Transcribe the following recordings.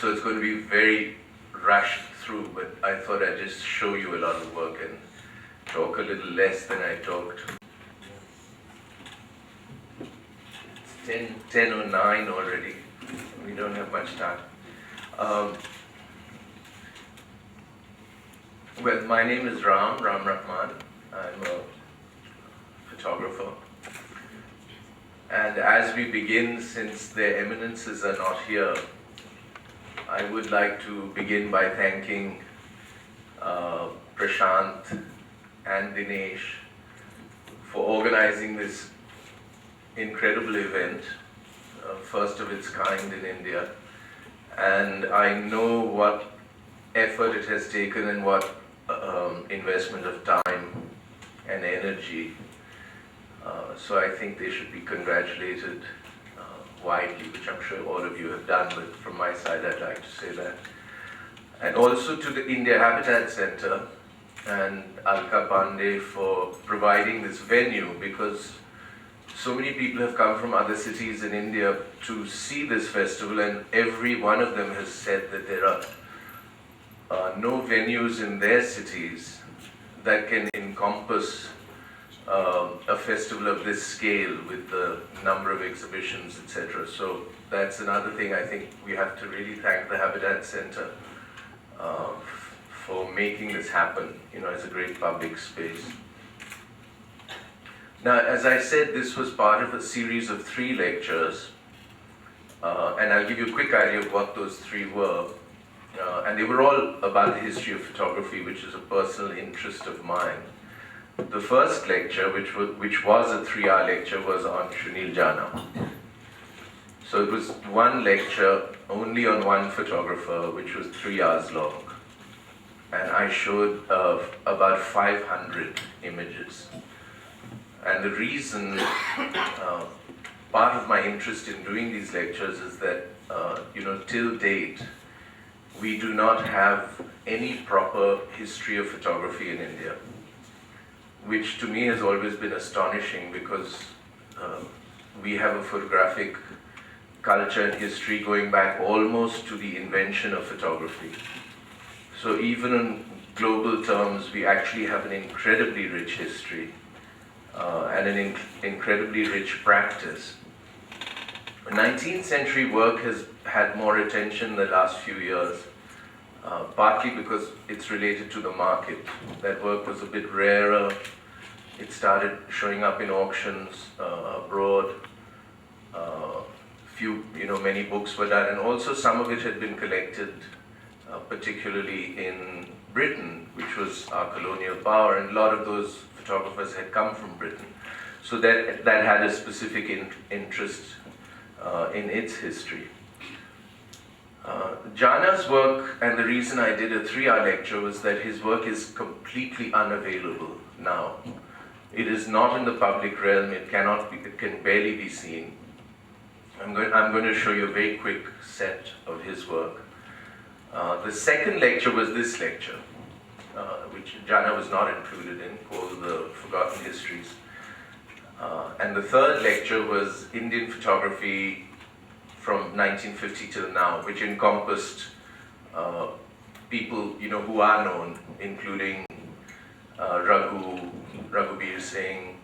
So it's going to be very rushed through, but I thought I'd just show you a lot of work and talk a little less than I talked. It's 10:09 already. We don't have much time. Well, my name is Rehman. I'm a photographer. And as we begin, since their eminences are not here, I would like to begin by thanking Prashant and Dinesh for organizing this incredible event, first of its kind in India. And I know what effort it has taken and what investment of time and energy. So I think they should be congratulated widely, which I'm sure all of you have done, but from my side I'd like to say that. And also to the India Habitat Center and Alka Pandey for providing this venue, because so many people have come from other cities in India to see this festival, and every one of them has said that there are no venues in their cities that can encompass a festival of this scale with the number of exhibitions, etc. So that's another thing I think we have to really thank the Habitat Center for making this happen, as a great public space. Now, as I said, this was part of a series of 3 lectures, and I'll give you a quick idea of what those 3 were. And they were all about the history of photography, which is a personal interest of mine. The first lecture, which was a 3-hour lecture, was on Sunil Jana. So it was one lecture only on one photographer, which was 3 hours long. And I showed about 500 images. And the reason, part of my interest in doing these lectures is that, till date, we do not have any proper history of photography in India, which to me has always been astonishing, because we have a photographic culture and history going back almost to the invention of photography. So even in global terms, we actually have an incredibly rich history and an incredibly rich practice. 19th century work has had more attention the last few years, partly because it's related to the market. That work was a bit rarer. It started showing up in auctions abroad. Many books were done, and also some of it had been collected, particularly in Britain, which was our colonial power, and a lot of those photographers had come from Britain. So that had a specific interest in its history. Jana's work, and the reason I did a 3-hour lecture, was that his work is completely unavailable now. It is not in the public realm. It can barely be seen. I'm going to show you a very quick set of his work. The second lecture was this lecture, which Jana was not included in, called The Forgotten Histories. And the third lecture was Indian photography from 1950 till now, which encompassed people who are known, including Raghuveer Singh,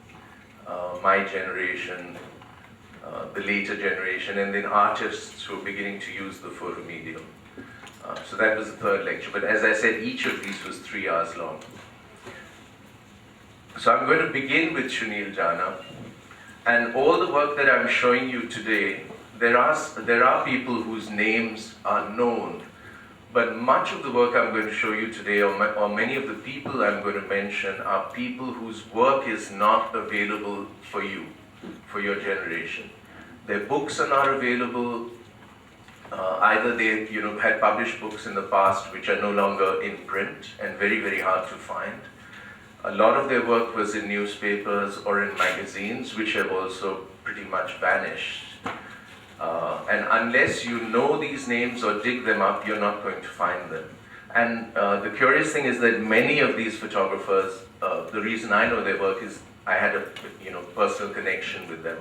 my generation, the later generation, and then artists who are beginning to use the photo medium. So that was the third lecture. But as I said, each of these was 3 hours long. So I'm going to begin with Sunil Jana. And all the work that I'm showing you today, there are people whose names are known, but much of the work I'm going to show you today, or many of the people I'm going to mention, are people whose work is not available for you, for your generation. Their books are not available. Either they had published books in the past which are no longer in print and very, very hard to find. A lot of their work was in newspapers or in magazines, which have also pretty much vanished. And unless you know these names or dig them up, you're not going to find them. And the curious thing is that many of these photographers, the reason I know their work is I had a personal connection with them,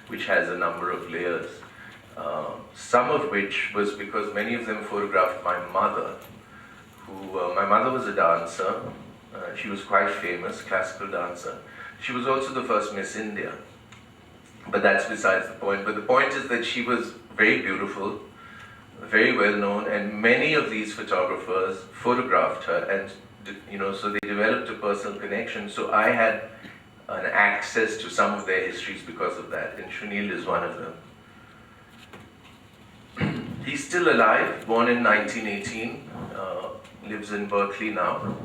which has a number of layers. some of which was because many of them photographed my mother, my mother was a dancer. She was quite famous, classical dancer. She was also the first Miss India. But that's besides the point. But the point is that she was very beautiful, very well known, and many of these photographers photographed her, and so they developed a personal connection. So I had an access to some of their histories because of that, and Shunil is one of them. He's still alive, born in 1918, lives in Berkeley now.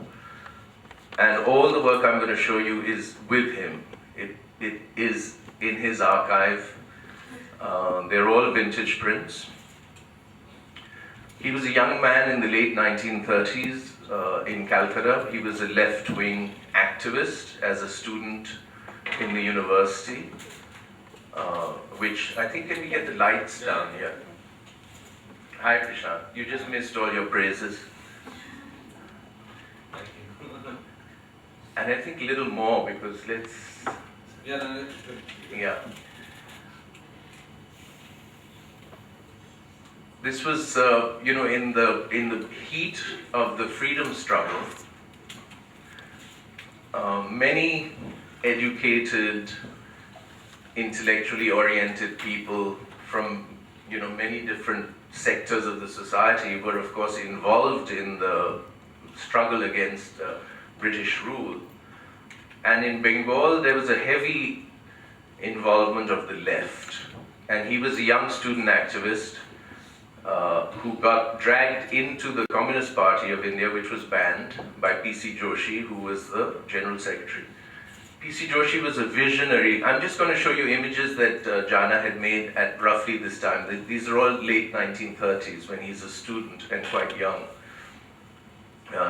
And all the work I'm going to show you is with him. It is in his archive. They're all vintage prints. He was a young man in the late 1930s in Calcutta. He was a left-wing activist as a student in the university, which I think, can we get the lights down here? Hi, Prashant. You just missed all your praises. And I think a little more, because let's... Yeah. This was, in the heat of the freedom struggle, many educated, intellectually oriented people from, many different sectors of the society were, of course, involved in the struggle against British rule. And in Bengal, there was a heavy involvement of the left. And he was a young student activist who got dragged into the Communist Party of India, which was banned by P.C. Joshi, who was the General Secretary. P.C. Joshi was a visionary. I'm just going to show you images that Jana had made at roughly this time. These are all late 1930s, when he's a student and quite young,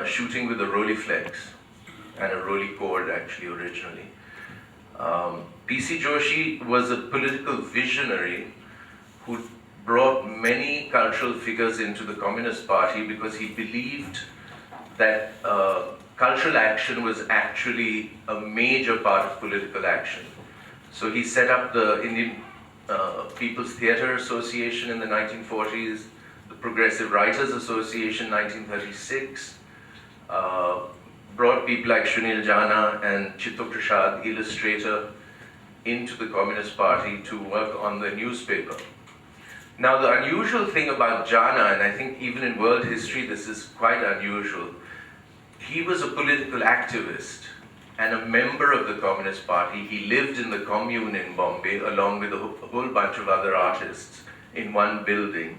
shooting with a Rolleiflex and a Rolleicord, actually, originally. P.C. Joshi was a political visionary who brought many cultural figures into the Communist Party because he believed that cultural action was actually a major part of political action. So he set up the Indian People's Theatre Association in the 1940s, the Progressive Writers Association 1936, brought people like Shunil Jana and Chitto Prasad, illustrator, into the Communist Party to work on the newspaper. Now, the unusual thing about Jana, and I think even in world history this is quite unusual, he was a political activist and a member of the Communist Party. He lived in the commune in Bombay along with a whole bunch of other artists in one building,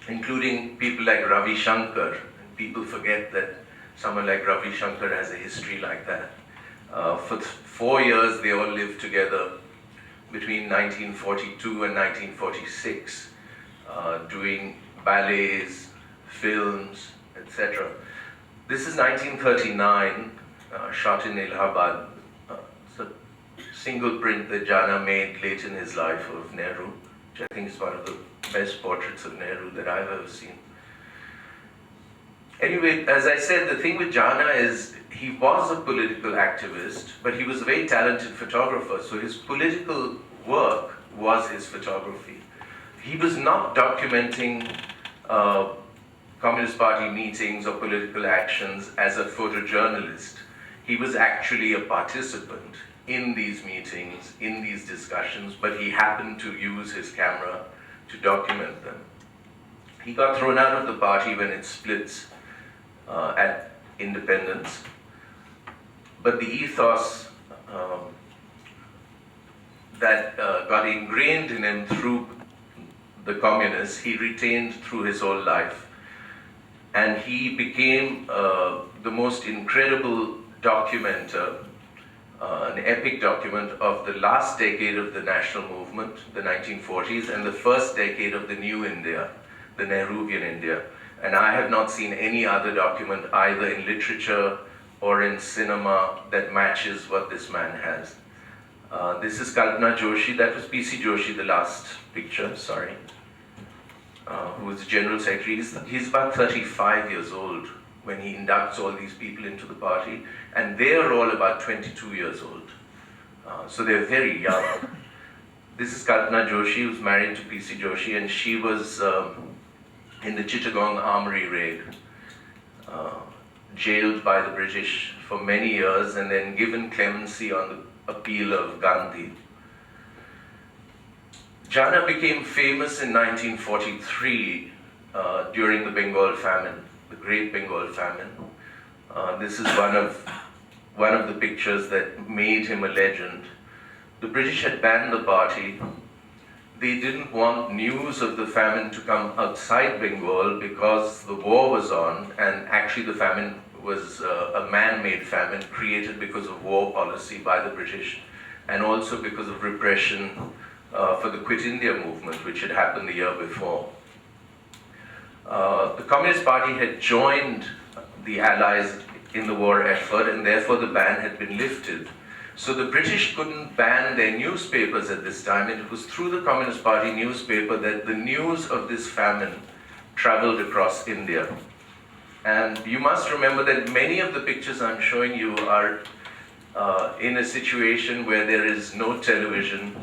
including people like Ravi Shankar. People forget that someone like Ravi Shankar has a history like that. For 4 years they all lived together between 1942 and 1946, doing ballets, films, etc. This is 1939, shot in Allahabad. It's a single print that Jana made late in his life of Nehru, which I think is one of the best portraits of Nehru that I've ever seen. Anyway, as I said, the thing with Jana is he was a political activist, but he was a very talented photographer, so his political work was his photography. He was not documenting Communist Party meetings or political actions as a photojournalist. He was actually a participant in these meetings, in these discussions, but he happened to use his camera to document them. He got thrown out of the party when it splits at independence, but the ethos that got ingrained in him through the communists, he retained through his whole life. And he became the most incredible documenter, an epic document of the last decade of the national movement, the 1940s, and the first decade of the new India, the Nehruvian India. And I have not seen any other document, either in literature or in cinema, that matches what this man has. This is Kalpana Joshi. That was P.C. Joshi, the last picture, sorry, who was the General Secretary. He's about 35 years old when he inducts all these people into the party, and they are all about 22 years old. So they're very young. This is Kalpana Joshi, who's married to P.C. Joshi, and she was in the Chittagong Armory raid, jailed by the British for many years, and then given clemency on the appeal of Gandhi. Jana became famous in 1943 during the Bengal famine, the Great Bengal famine. This is one of the pictures that made him a legend. The British had banned the party. They didn't want news of the famine to come outside Bengal because the war was on, and actually the famine was a man-made famine created because of war policy by the British, and also because of repression for the Quit India movement, which had happened the year before. The Communist Party had joined the Allies in the war effort, and therefore the ban had been lifted. So the British couldn't ban their newspapers at this time, and it was through the Communist Party newspaper that the news of this famine traveled across India. And you must remember that many of the pictures I'm showing you are in a situation where there is no television.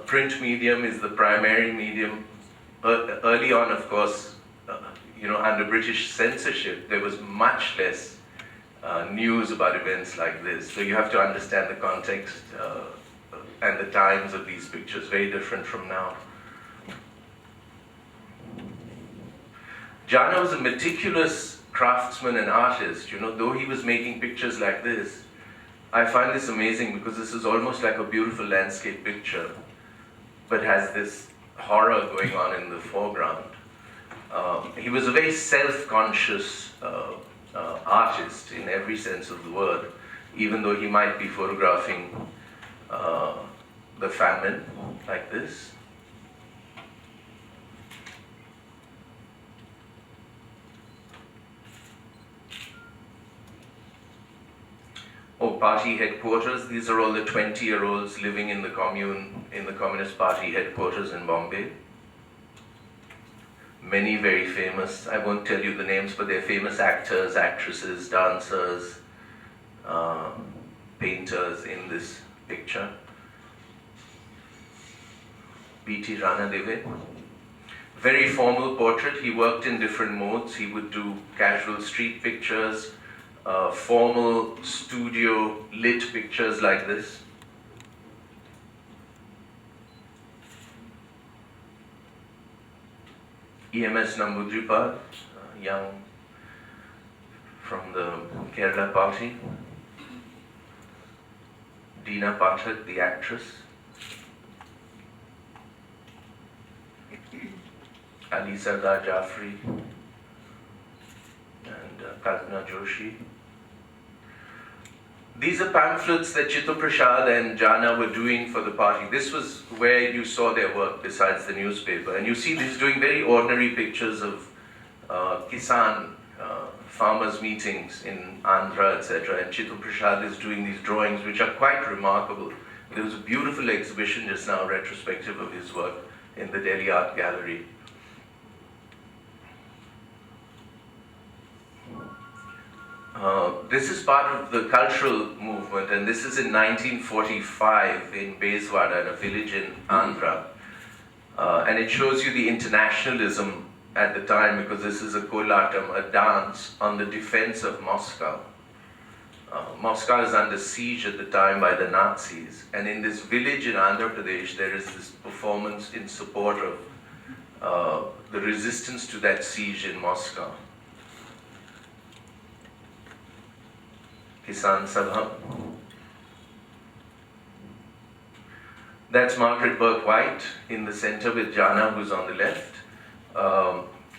Print medium is the primary medium. Early on, of course, under British censorship, there was much less news about events like this. So you have to understand the context and the times of these pictures, very different from now. Jana was a meticulous craftsman and artist. Though he was making pictures like this, I find this amazing because this is almost like a beautiful landscape picture, but has this horror going on in the foreground. He was a very self-conscious artist in every sense of the word, even though he might be photographing the famine like this. Oh, party headquarters. These are all the 20-year-olds living in the commune, in the Communist Party headquarters in Bombay. Many very famous, I won't tell you the names, but they're famous actors, actresses, dancers, painters in this picture. P.T. Ranadeve. Very formal portrait. He worked in different modes. He would do casual street pictures, formal studio lit pictures like this. E.M.S. Nambudripad, young from the Kerala party. Deena Pathak, the actress. Ali Sardar Jafri and Kalpana Joshi. These are pamphlets that Chitta Prasad and Jana were doing for the party. This was where you saw their work besides the newspaper. And you see these doing very ordinary pictures of Kisan, farmers' meetings in Andhra, etc. And Chitta Prasad is doing these drawings which are quite remarkable. There was a beautiful exhibition just now, retrospective of his work in the Delhi Art Gallery. This is part of the cultural movement, and this is in 1945 in Bezwada, in a village in Andhra. And it shows you the internationalism at the time, because this is a kolatam, a dance on the defense of Moscow. Moscow is under siege at the time by the Nazis, and in this village in Andhra Pradesh there is this performance in support of the resistance to that siege in Moscow. Kisan Sabha. That's Margaret Burke White in the center with Jana, who's on the left.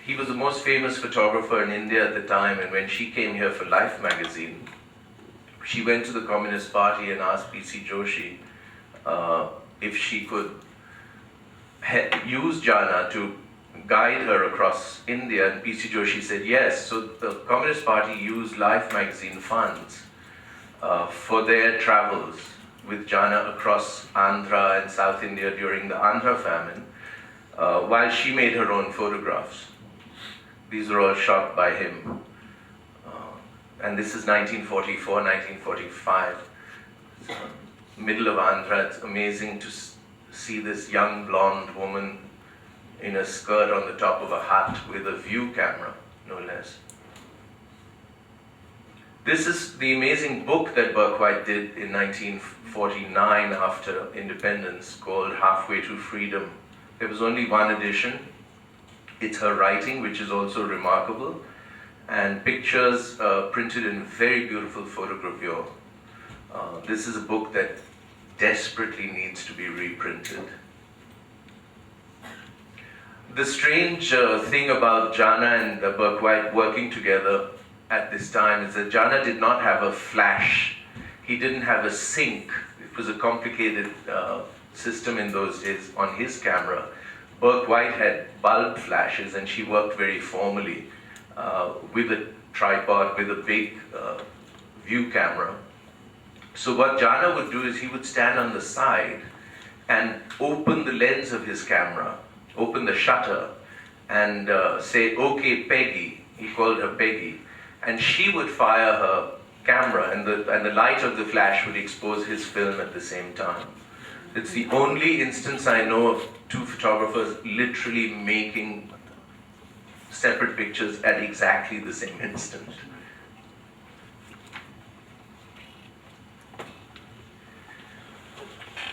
He was the most famous photographer in India at the time, and when she came here for Life magazine, she went to the Communist Party and asked P.C. Joshi if she could use Jana to guide her across India, and P.C. Joshi said yes. So the Communist Party used Life magazine funds for their travels with Jana across Andhra and South India during the Andhra famine, while she made her own photographs. These are all shot by him. And this is 1944, 1945. Middle of Andhra. It's amazing to see this young blonde woman in a skirt on the top of a hut with a view camera, no less. This is the amazing book that Burke-White did in 1949 after independence, called Halfway to Freedom. There was only one edition. It's her writing, which is also remarkable, and pictures printed in very beautiful photogravure. This is a book that desperately needs to be reprinted. The strange thing about Jana and Burke-White working together at this time is that Jana did not have a flash. He didn't have a sync. It was a complicated system in those days on his camera. Burke-White had bulb flashes, and she worked very formally with a tripod, with a big view camera. So what Jana would do is he would stand on the side and open the lens of his camera, open the shutter, and say, "Okay, Peggy." He called her Peggy. And she would fire her camera, and the light of the flash would expose his film at the same time. It's the only instance I know of two photographers literally making separate pictures at exactly the same instant.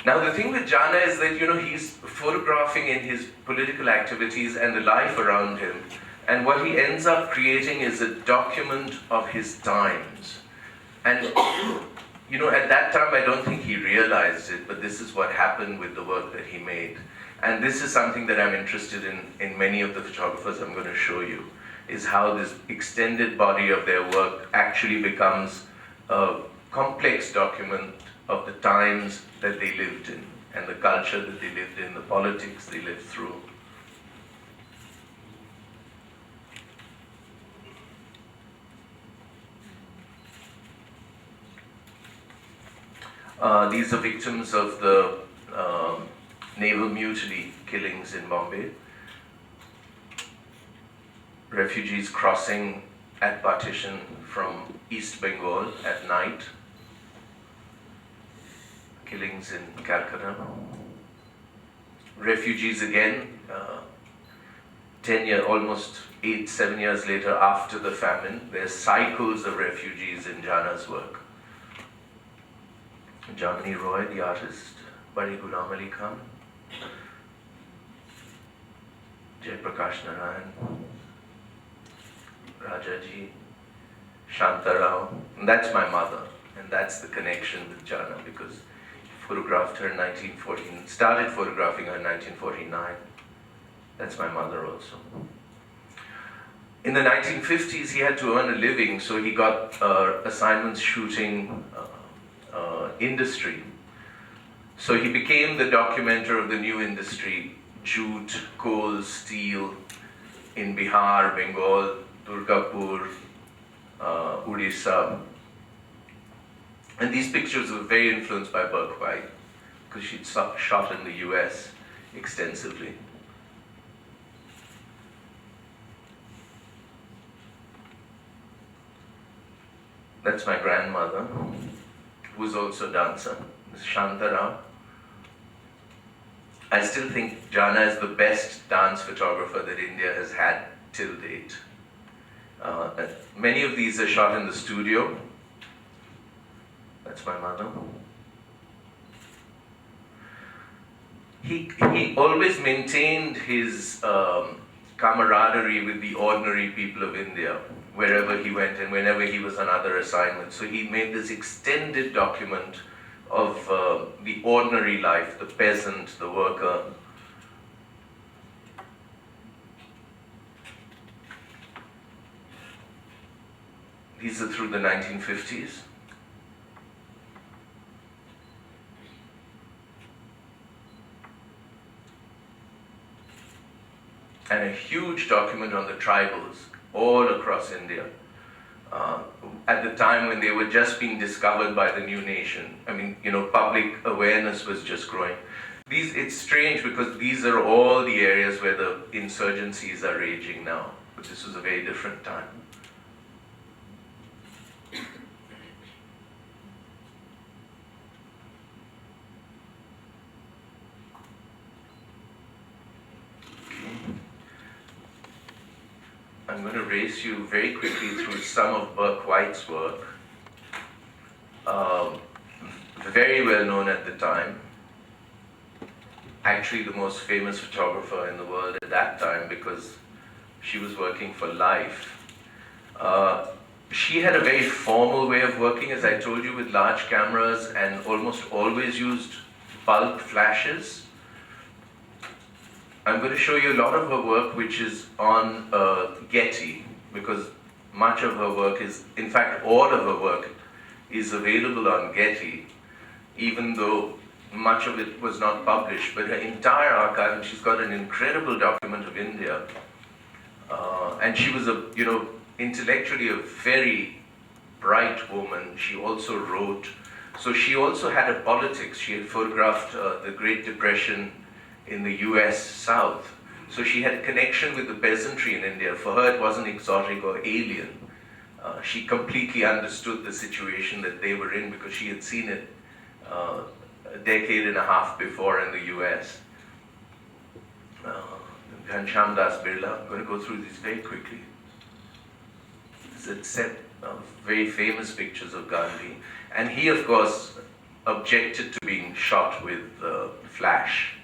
Now the thing with Jana is that, he's photographing in his political activities and the life around him, and what he ends up creating is a document of his times. And, at that time I don't think he realized it, but this is what happened with the work that he made. And this is something that I'm interested in many of the photographers I'm going to show you, is how this extended body of their work actually becomes a complex document of the times that they lived in, and the culture that they lived in, the politics they lived through. These are victims of the naval mutiny killings in Bombay. Refugees crossing at partition from East Bengal at night. Killings in Calcutta. Refugees again, 10 years, almost 7 years later after the famine. There's cycles of refugees in Jana's work. Jamini Roy, the artist, Bari Ghulam Ali Khan, Jai Prakash Narayan, Rajaji, Shanta Rao. And that's my mother, and that's the connection with Jana, because he photographed her in 1914, started photographing her in 1949. That's my mother also. In the 1950s, he had to earn a living, so he got assignments shooting industry. So he became the documenter of the new industry, jute, coal, steel, in Bihar, Bengal, Durgapur, Odisha. And these pictures were very influenced by Burke-White, because she'd shot in the US extensively. That's my grandmother, who was also a dancer, Shanta Rao. I still think Jana is the best dance photographer that India has had till date. Many of these are shot in the studio. That's my mother. He always maintained his camaraderie with the ordinary people of India, wherever he went and whenever he was on other assignments. So he made this extended document of the ordinary life, the peasant, the worker. These are through the 1950s. And a huge document on the tribals all across India. At the time when they were just being discovered by the new nation. I mean, public awareness was just growing. It's strange because these are all the areas where the insurgencies are raging now. But this was a very different time. I'm going to race you very quickly through some of Burke White's work. Very well known at the time. Actually the most famous photographer in the world at that time because she was working for Life. She had a very formal way of working, as I told you, with large cameras, and almost always used bulk flashes. I'm going to show you a lot of her work which is on Getty, because much of her work is, in fact all of her work is available on Getty, even though much of it was not published. But her entire archive, and she's got an incredible document of India. And she was intellectually a very bright woman. She also wrote. So she also had a politics. She had photographed the Great Depression in the US South. So she had a connection with the peasantry in India. For her, it wasn't exotic or alien. She completely understood the situation that they were in because she had seen it a decade and a half before in the US. Ghanshyam Das Birla, I'm going to go through these very quickly. This is a set of very famous pictures of Gandhi. And he, of course, objected to being shot with flash.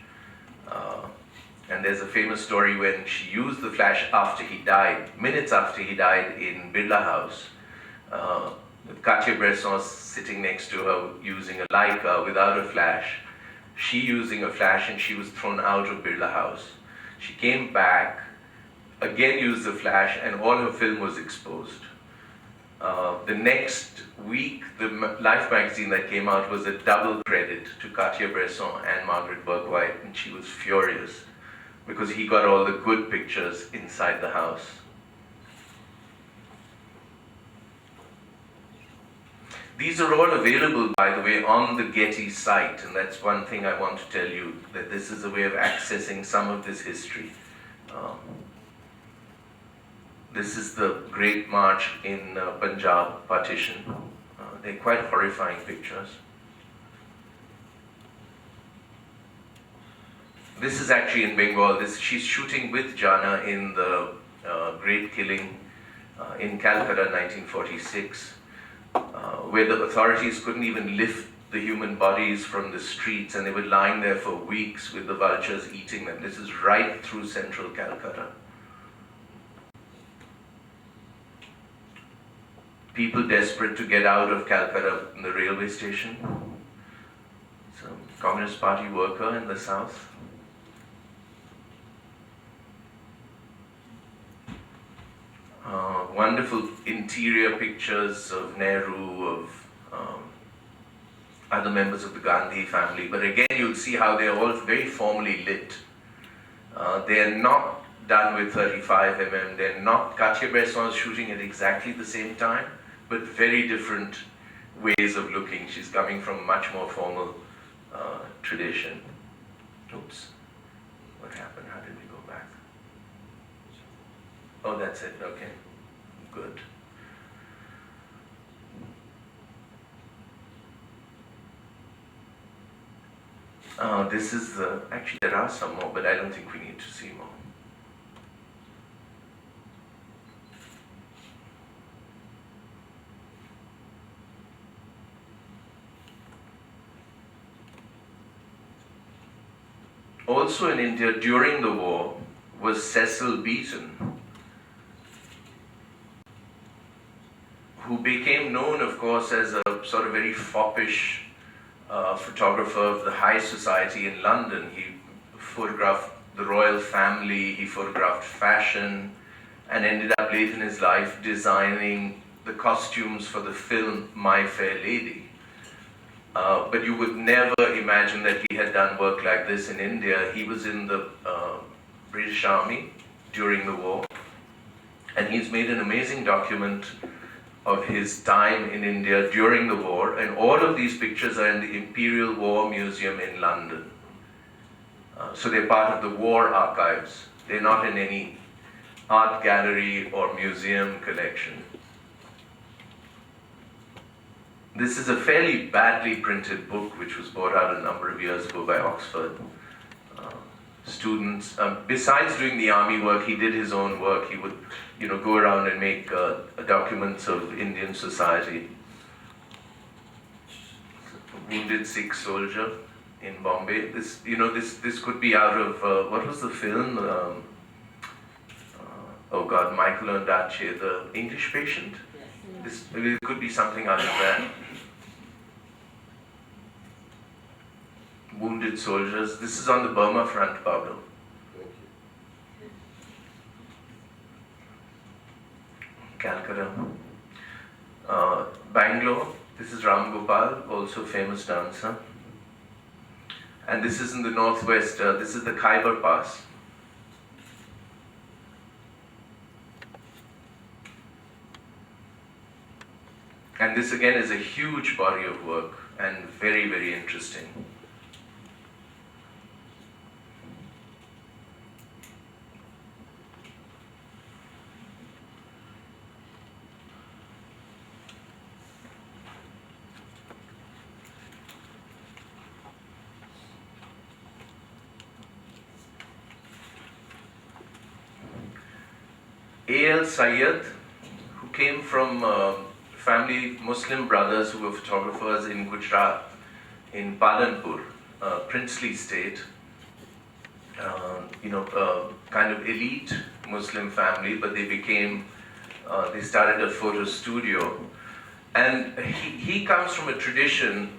And there's a famous story when she used the flash after he died, minutes after he died in Birla House, with Cartier-Bresson sitting next to her using a Leica without a flash, she using a flash, and she was thrown out of Birla House. She came back, again used the flash, and all her film was exposed. The next week, the Life magazine that came out was a double credit to Cartier-Bresson and Margaret Burke White, and she was furious because he got all the good pictures inside the house. These are all available, by the way, on the Getty site, and that's one thing I want to tell you, that this is a way of accessing some of this history. This is the Great March in Punjab partition. They're quite horrifying pictures. This is actually in Bengal. She's shooting with Jana in the Great Killing in Calcutta, 1946. Where the authorities couldn't even lift the human bodies from the streets, and they were lying there for weeks with the vultures eating them. This is right through central Calcutta. People desperate to get out of Calcutta in the railway station. Some Communist Party worker in the south. Wonderful interior pictures of Nehru, of other members of the Gandhi family. But again, you'll see how they're all very formally lit. They're not done with 35 mm. They're not, Cartier-Bresson is shooting at exactly the same time, but very different ways of looking. She's coming from a much more formal tradition. Oops, what happened? How did we go back? Oh, that's it, okay, good. This is the, actually there are some more, but I don't think we need to see more. Also in India during the war was Cecil Beaton, who became known, of course, as a sort of very foppish photographer of the high society in London. He photographed the royal family, he photographed fashion, and ended up late in his life designing the costumes for the film My Fair Lady. But you would never imagine that he had done work like this in India. He was in the British Army during the war, and he's made an amazing document of his time in India during the war, and all of these pictures are in the Imperial War Museum in London. So they're part of the war archives. They're not in any art gallery or museum collection. This is a fairly badly printed book which was brought out a number of years ago by Oxford. students. Besides doing the army work, he did his own work. He would, go around and make documents of Indian society. Wounded Sikh soldier in Bombay. This could be out of what was the film? Oh God, Michael Ondaatje, The English Patient. Yes. It could be something out of that. Wounded soldiers. This is on the Burma front, Pablo. Calcutta. Bangalore. This is Ram Gopal, also famous dancer. And this is in the northwest. This is the Khyber Pass. And this again is a huge body of work and very, very interesting. A.L. Syed, who came from family Muslim brothers who were photographers in Gujarat, in Palanpur, princely state, kind of elite Muslim family, but they started a photo studio. And he comes from a tradition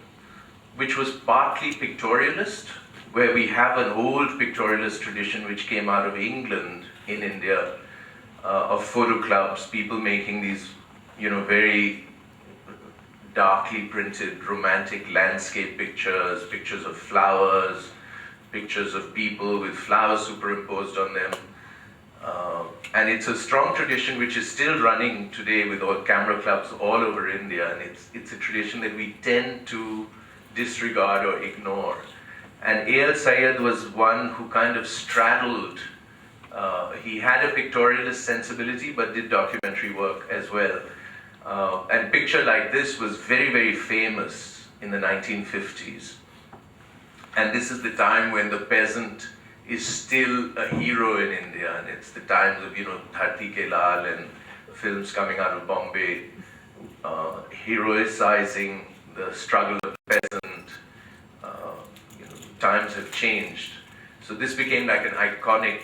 which was partly pictorialist, where we have an old pictorialist tradition which came out of England in India, of photo clubs, people making these, very darkly printed romantic landscape pictures, pictures of flowers, pictures of people with flowers superimposed on them. And it's a strong tradition which is still running today with all camera clubs all over India, and it's a tradition that we tend to disregard or ignore. And A.L. Syed was one who kind of straddled. He had a pictorialist sensibility, but did documentary work as well. And picture like this was very, very famous in the 1950s. And this is the time when the peasant is still a hero in India, and it's the times of, Dharti Ke Lal and films coming out of Bombay, heroicizing the struggle of the peasant. Times have changed. So this became like an iconic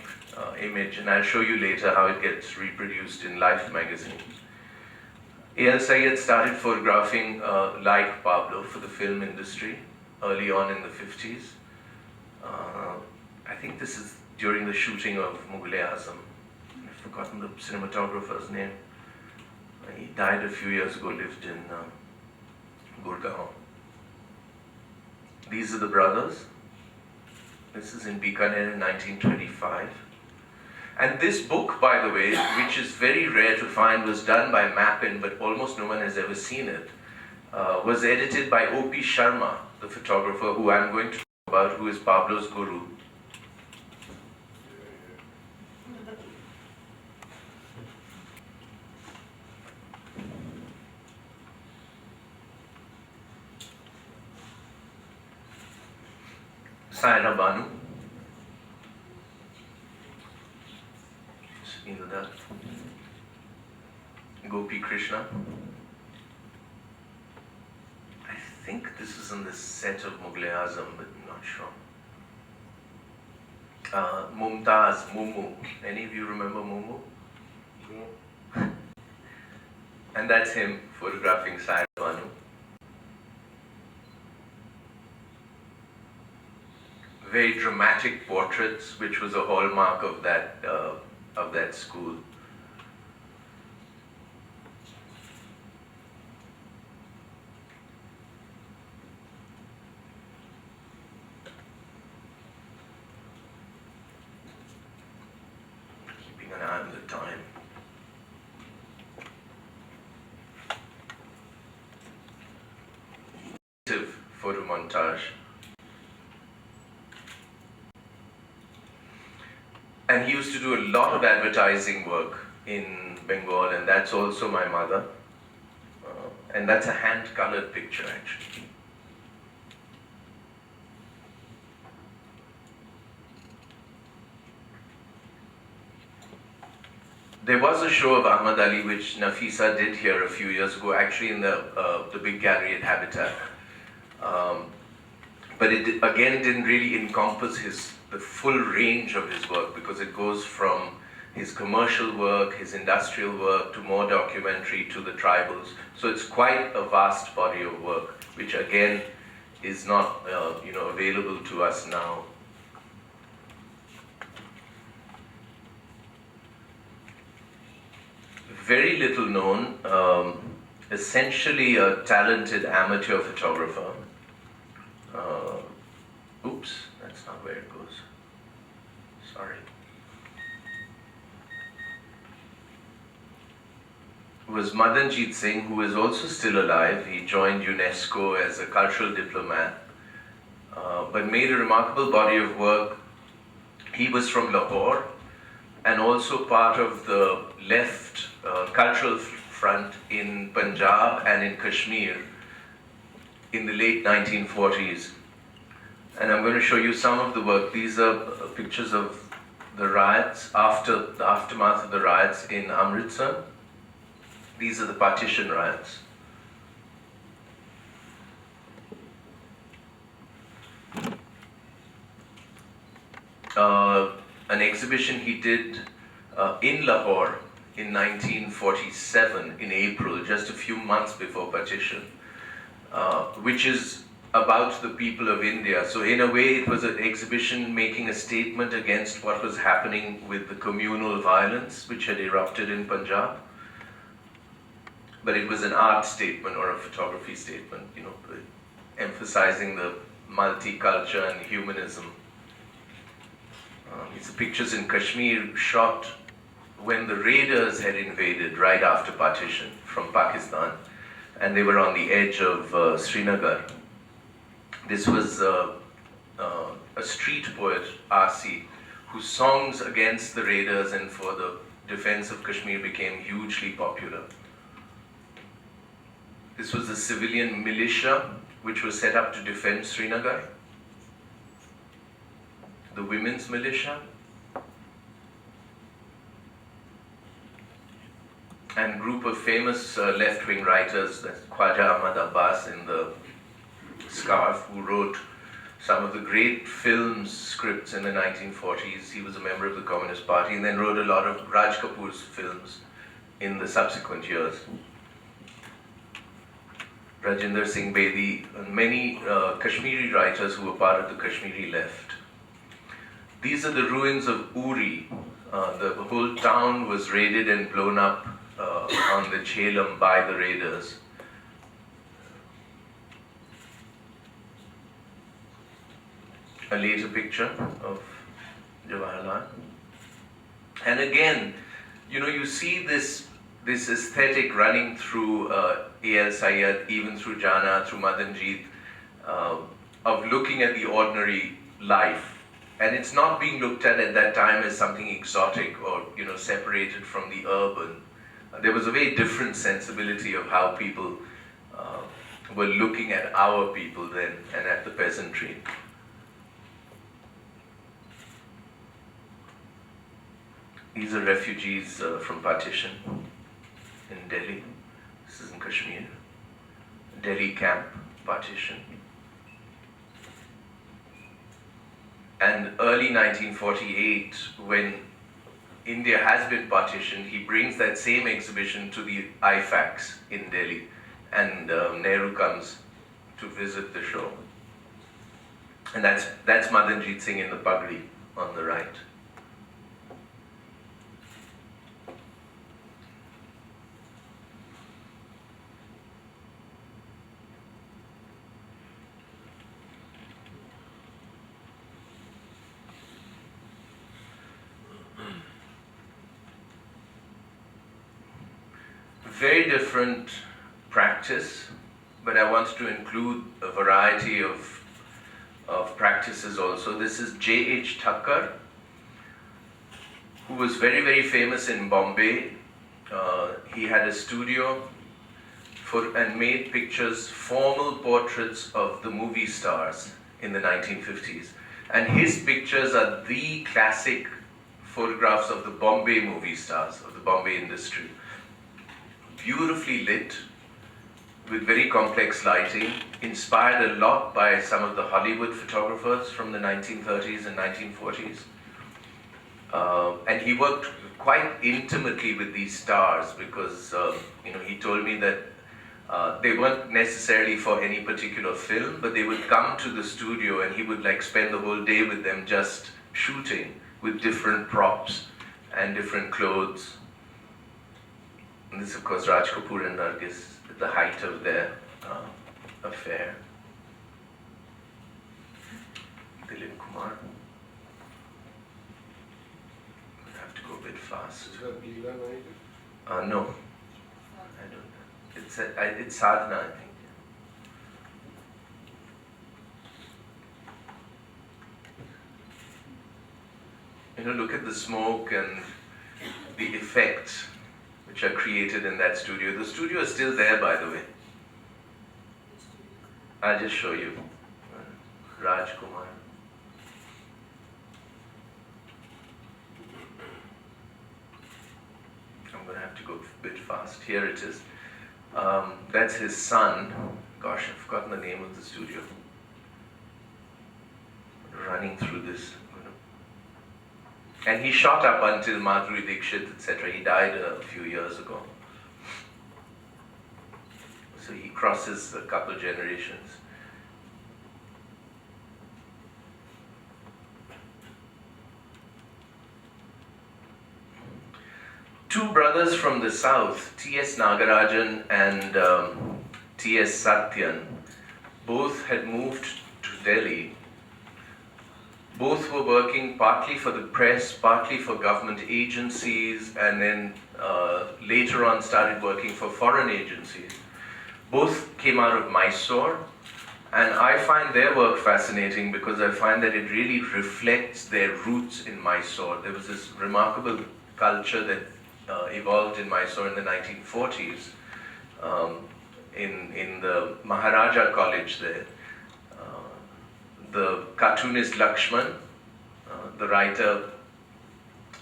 image, and I'll show you later how it gets reproduced in Life magazine. A.L. Syed started photographing like Pablo for the film industry early on in the 50s. I think this is during the shooting of Mughal-e-Azam. I've forgotten the cinematographer's name. He died a few years ago, lived in Gurgaon. These are the brothers. This is in Bikaner in 1925. And this book, by the way, which is very rare to find, was done by Mappin, but almost no one has ever seen it, was edited by O.P. Sharma, the photographer who I'm going to talk about, who is Pablo's guru. Saira Banu. You know that. Gopi Krishna. I think this is in the set of Mughal-e-Azam, but I'm not sure. Mumtaz, Mumu. Any of you remember Mumu? No. And that's him photographing Saira Banu. Very dramatic portraits, which was a hallmark of that school. Keeping an eye on the time. Photo montage. And he used to do a lot of advertising work in Bengal, and that's also my mother. And that's a hand-colored picture, actually. There was a show of Ahmad Ali which Nafisa did here a few years ago, actually in the big gallery at Habitat. But it again didn't really encompass the full range of his work, because it goes from his commercial work, his industrial work, to more documentary, to the tribals. So it's quite a vast body of work, which again is not available to us now. Very little known, essentially a talented amateur photographer. Oops, that's not where it goes. Sorry. Was Madanjit Singh, who is also still alive. He joined UNESCO as a cultural diplomat, but made a remarkable body of work. He was from Lahore and also part of the left cultural front in Punjab and in Kashmir in the late 1940s. And I'm going to show you some of the work. These are pictures of the riots, the aftermath of the riots in Amritsar. These are the partition riots. An exhibition he did in Lahore in 1947, in April, just a few months before partition, which is about the people of India. So in a way it was an exhibition making a statement against what was happening with the communal violence which had erupted in Punjab. But it was an art statement or a photography statement, emphasizing the multicultural and humanism. These are pictures in Kashmir shot when the raiders had invaded right after partition from Pakistan, and they were on the edge of Srinagar. This was a street poet, Asi, whose songs against the raiders and for the defense of Kashmir became hugely popular. This was the civilian militia which was set up to defend Srinagar, the women's militia, and group of famous left-wing writers, that's Khwaja Ahmad Abbas in the Scarf, who wrote some of the great film scripts in the 1940s. He was a member of the Communist Party and then wrote a lot of Raj Kapoor's films in the subsequent years. Rajinder Singh Bedi, and many Kashmiri writers who were part of the Kashmiri left. These are the ruins of Uri. The whole town was raided and blown up on the Jhelum by the raiders. A later picture of Jawaharlal. And again, you see this aesthetic running through A.L. Syed, even through Jana, through Madanjit, of looking at the ordinary life. And it's not being looked at that time as something exotic or separated from the urban. There was a very different sensibility of how people were looking at our people then and at the peasantry. These are refugees from partition in Delhi. This is in Kashmir. Delhi camp, partition. And early 1948, when India has been partitioned, he brings that same exhibition to the IFAX in Delhi, and Nehru comes to visit the show. And that's Madanjit Singh in the pagdi on the right. Very different practice, but I want to include a variety of practices also. This is J.H. Thakkar, who was very, very famous in Bombay. He had a studio and made pictures, formal portraits of the movie stars in the 1950s. And his pictures are the classic photographs of the Bombay movie stars, of the Bombay industry. Beautifully lit, with very complex lighting, inspired a lot by some of the Hollywood photographers from the 1930s and 1940s. And he worked quite intimately with these stars because, he told me that they weren't necessarily for any particular film, but they would come to the studio and he would like spend the whole day with them just shooting with different props and different clothes. And this, of course, Raj Kapoor and Nargis at the height of their affair. Dilip Kumar. I have to go a bit fast. Is that Leela Naidoo? No, I don't know. It's Sadhana, I think. Look at the smoke and the effects which are created in that studio. The studio is still there, by the way. I'll just show you. Raj Kumar. I'm going to have to go a bit fast. Here it is. That's his son. Gosh, I've forgotten the name of the studio. Running through this. And he shot up until Madhuri Dixit, etc. He died a few years ago. So he crosses a couple generations. Two brothers from the south, T.S. Nagarajan and T.S. Satyan, both had moved to Delhi. Both were working partly for the press, partly for government agencies, and then later on started working for foreign agencies. Both came out of Mysore, and I find their work fascinating because I find that it really reflects their roots in Mysore. There was this remarkable culture that evolved in Mysore in the 1940s in the Maharaja College there. The cartoonist Lakshman, the writer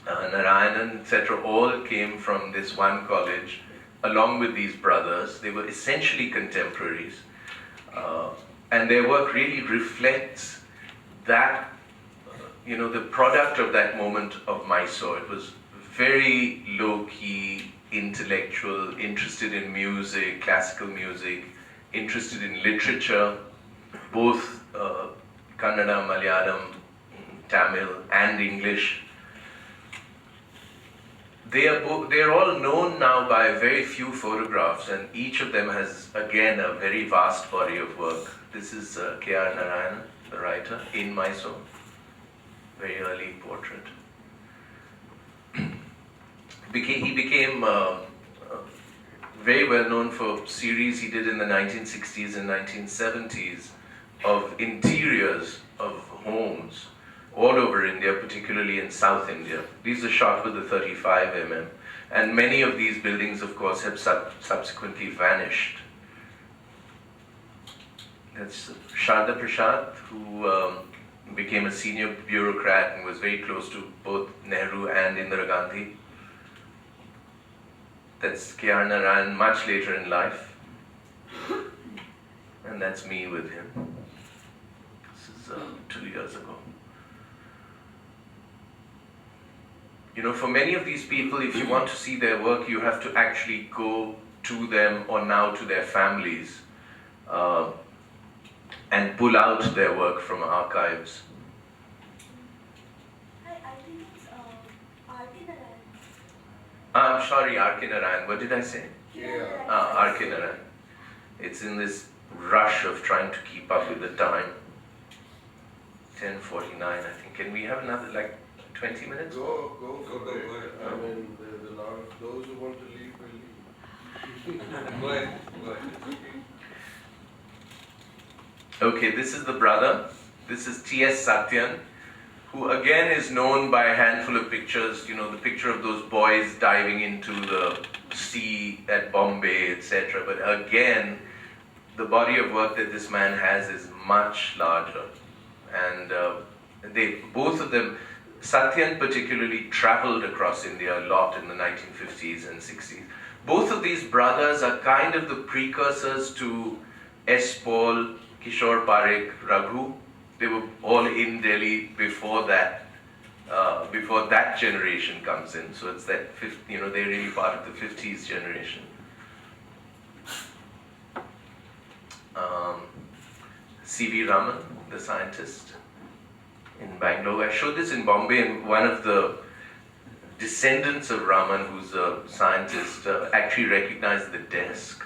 Narayanan, etc., all came from this one college along with these brothers. They were essentially contemporaries. And their work really reflects that, the product of that moment of Mysore. It was very low-key, intellectual, interested in music, classical music, interested in literature, both Kannada, Malayalam, Tamil, and English. They are all known now by very few photographs, and each of them has, again, a very vast body of work. This is K.R. Narayanan, the writer, in Mysore. Very early portrait. He became very well known for series he did in the 1960s and 1970s of interiors of homes all over India, particularly in South India. These are shot with the 35mm, and many of these buildings, of course, have subsequently vanished. That's Sharda Prasad, who became a senior bureaucrat and was very close to both Nehru and Indira Gandhi. That's K.R. Narayan much later in life. And that's me with him. This is 2 years ago. For many of these people, if you want to see their work, you have to actually go to them or now to their families and pull out their work from archives. Hi, I think it's R.K. Narayan. I'm sorry, R.K. Narayan. What did I say? Yeah. R.K. Narayan. It's in this rush of trying to keep up with the time. 10:49, I think. Can we have another, 20 minutes? Go. I mean, there's a lot of those who want to leave will leave. Go ahead. Okay, this is the brother. This is T.S. Satyan, who again is known by a handful of pictures. The picture of those boys diving into the sea at Bombay, etc. But again, the body of work that this man has is much larger. And both of them, Satyan particularly traveled across India a lot in the 1950s and 60s. Both of these brothers are kind of the precursors to S. Paul, Kishore Parekh, Raghu. They were all in Delhi before that generation comes in. So it's that, they're really part of the 50s generation. C.V. Raman, the scientist in Bangalore. I showed this in Bombay, and one of the descendants of Raman, who's a scientist, actually recognized the desk.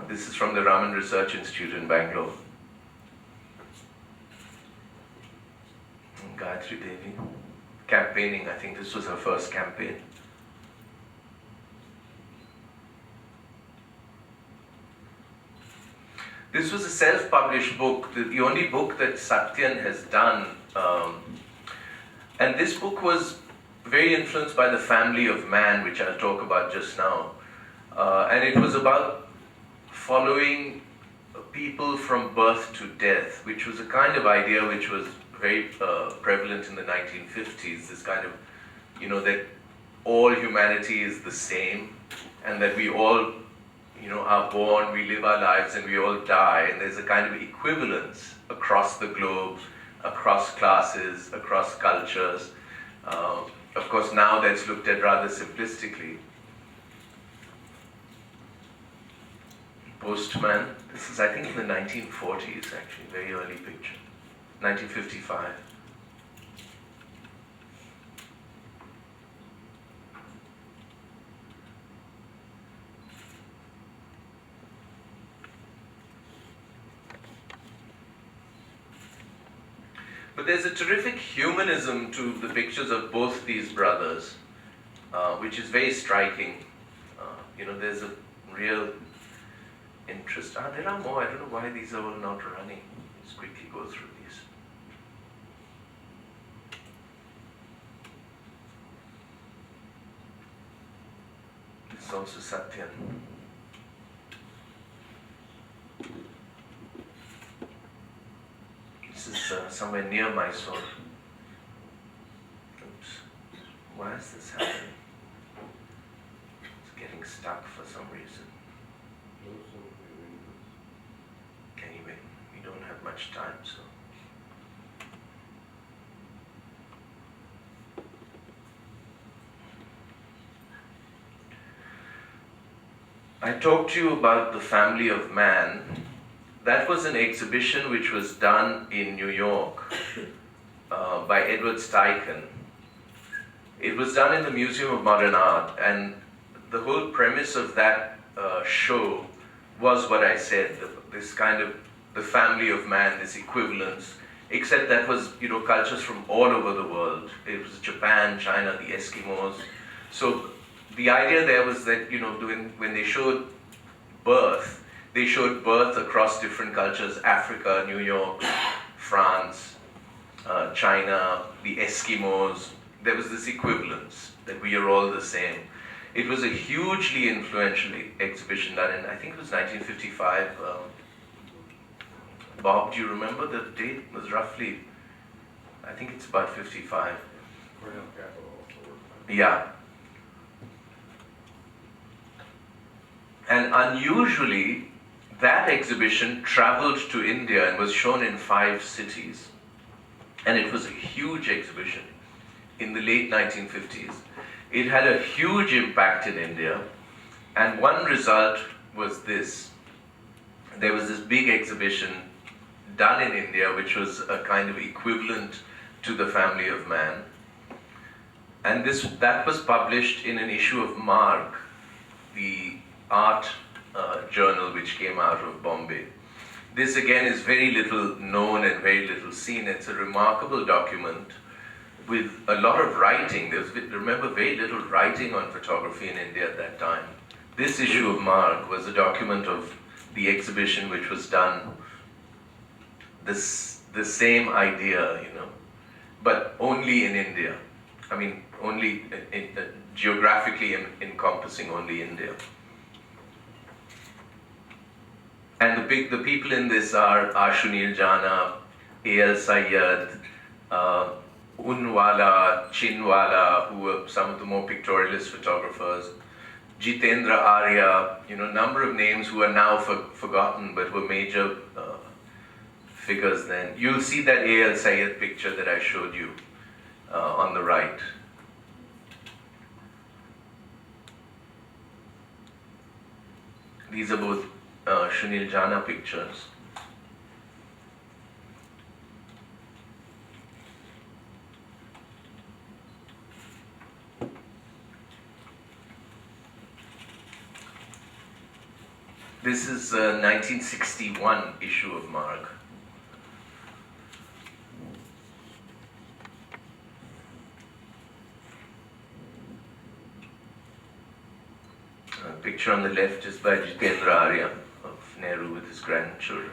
This is from the Raman Research Institute in Bangalore. And Gayatri Devi, campaigning, I think this was her first campaign. This was a self-published book, the only book that Satyan has done. And this book was very influenced by the family of man, which I'll talk about just now. And it was about following people from birth to death, which was a kind of idea which was very prevalent in the 1950s, this kind of, that all humanity is the same, and that we all are born, we live our lives, and we all die, and there's a kind of equivalence across the globe, across classes, across cultures. Of course, now that's looked at rather simplistically. Postman, this is, I think, in the 1940s, actually, very early picture, 1955. But there's a terrific humanism to the pictures of both these brothers, which is very striking. There's a real interest. There are more. I don't know why these are all not running. Let's quickly go through these. This is also Satyan. This is somewhere near Mysore. Oops. Why is this happening? It's getting stuck for some reason. Anyway, we don't have much time, so. I talked to you about the family of man. That was an exhibition which was done in New York by Edward Steichen. It was done in the Museum of Modern Art, and the whole premise of that show was what I said, this kind of the family of man, this equivalence, except that was, cultures from all over the world. It was Japan, China, the Eskimos. So the idea there was that, when they showed birth, they showed birth across different cultures: Africa, New York, France, China, the Eskimos. There was this equivalence that we are all the same. It was a hugely influential exhibition done in, I think it was 1955. Bob, do you remember the date? It was roughly, I think it's about 55. Yeah. And unusually, that exhibition traveled to India and was shown in 5 cities. And it was a huge exhibition in the late 1950s. It had a huge impact in India. And one result was this. There was this big exhibition done in India, which was a kind of equivalent to the family of man. And that was published in an issue of Marg, the art journal which came out of Bombay. This again is very little known and very little seen. It's a remarkable document with a lot of writing. There was, remember, very little writing on photography in India at that time. This issue of Marg was a document of the exhibition which was done, the same idea, but only in India. I mean, only geographically encompassing only India. And the people in this are Ashunil Jana, A.L. Sayyad, Unwala, Chinwala, who were some of the more pictorialist photographers, Jitendra Arya, number of names who are now forgotten but were major figures then. You'll see that A.L. Syed picture that I showed you on the right. These are both Sunil Jana pictures. This is a 1961 issue of Marg. A picture on the left is by Jitendra Arya of Nehru with his grandchildren.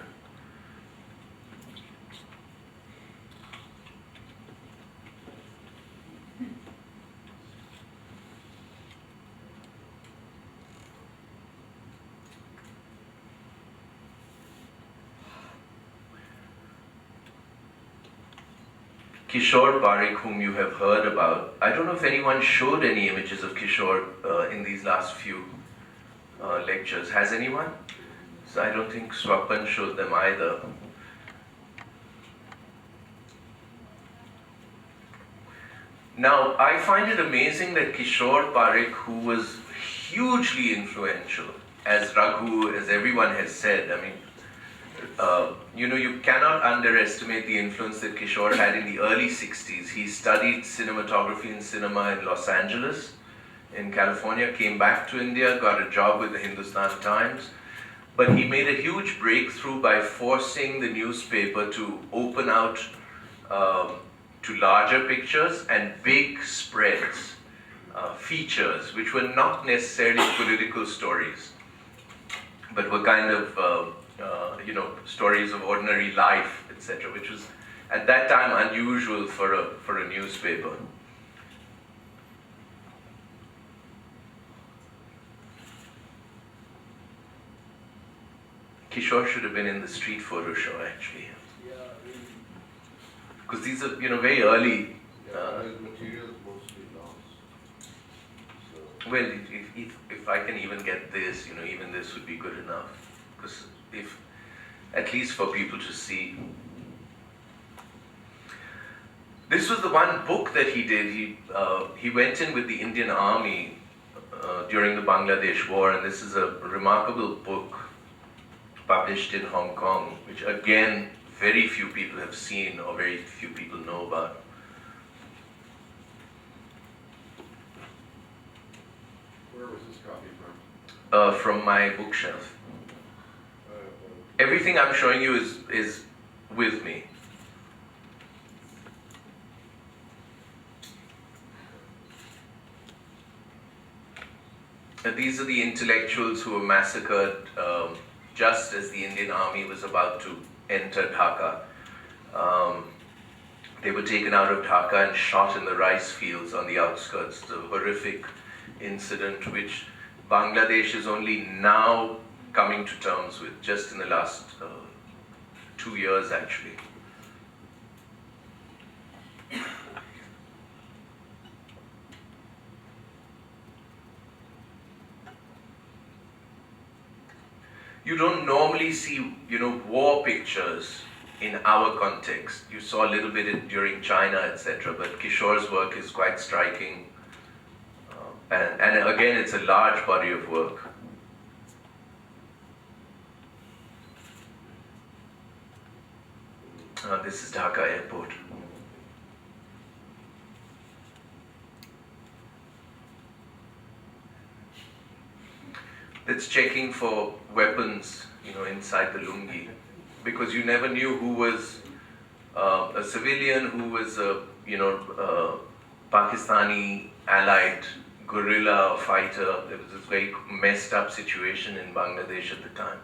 Kishore Parikh, whom you have heard about, I don't know if anyone showed any images of Kishore in these last few lectures. Has anyone? So I don't think Swapan showed them either. Now, I find it amazing that Kishore Parikh, who was hugely influential, as Raghu, as everyone has said, I mean, you cannot underestimate the influence that Kishore had in the early 60s. He studied cinematography and cinema in Los Angeles, in California, came back to India, got a job with the Hindustan Times, but he made a huge breakthrough by forcing the newspaper to open out to larger pictures and big spreads, features, which were not necessarily political stories, but were kind of stories of ordinary life, etc., which was at that time unusual for a newspaper. Kishore should have been in the street photo show, actually, Yeah, really. because these are very early. His material is mostly lost. So, Well, if I can even get this, even this would be good enough, because if at least for people to see. This was the one book that he did. He went in with the Indian Army during the Bangladesh War, and this is a remarkable book published in Hong Kong, which again very few people have seen or very few people know about. where was this copy from? From my bookshelf. Everything I'm showing you is with me. These are the intellectuals who were massacred just as the Indian Army was about to enter Dhaka. They were taken out of Dhaka and shot in the rice fields on the outskirts. It's a horrific incident which Bangladesh is only now coming to terms with, just in the last 2 years actually. You don't normally see, war pictures in our context. You saw a little bit during China, etc. But Kishore's work is quite striking. And again, it's a large body of work. This is Dhaka Airport. It's checking for weapons, inside the lungi, because you never knew who was a civilian, who was a, Pakistani allied guerrilla fighter. There was this very messed up situation in Bangladesh at the time.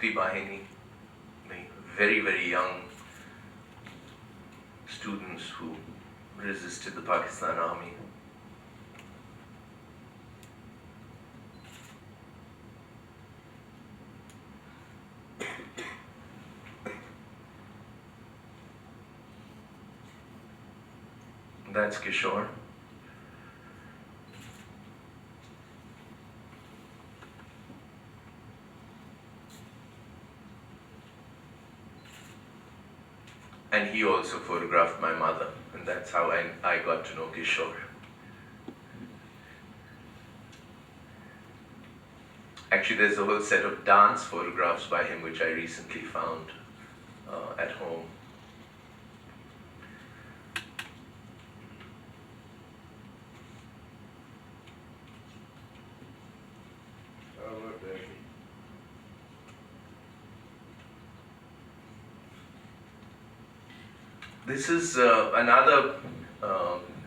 Mukti Bahini, the very, very young students who resisted the Pakistan army. That's Kishore. And he also photographed my mother, and that's how I got to know Kishore. Actually, there's a whole set of dance photographs by him which I recently found at home. How about that? This is another,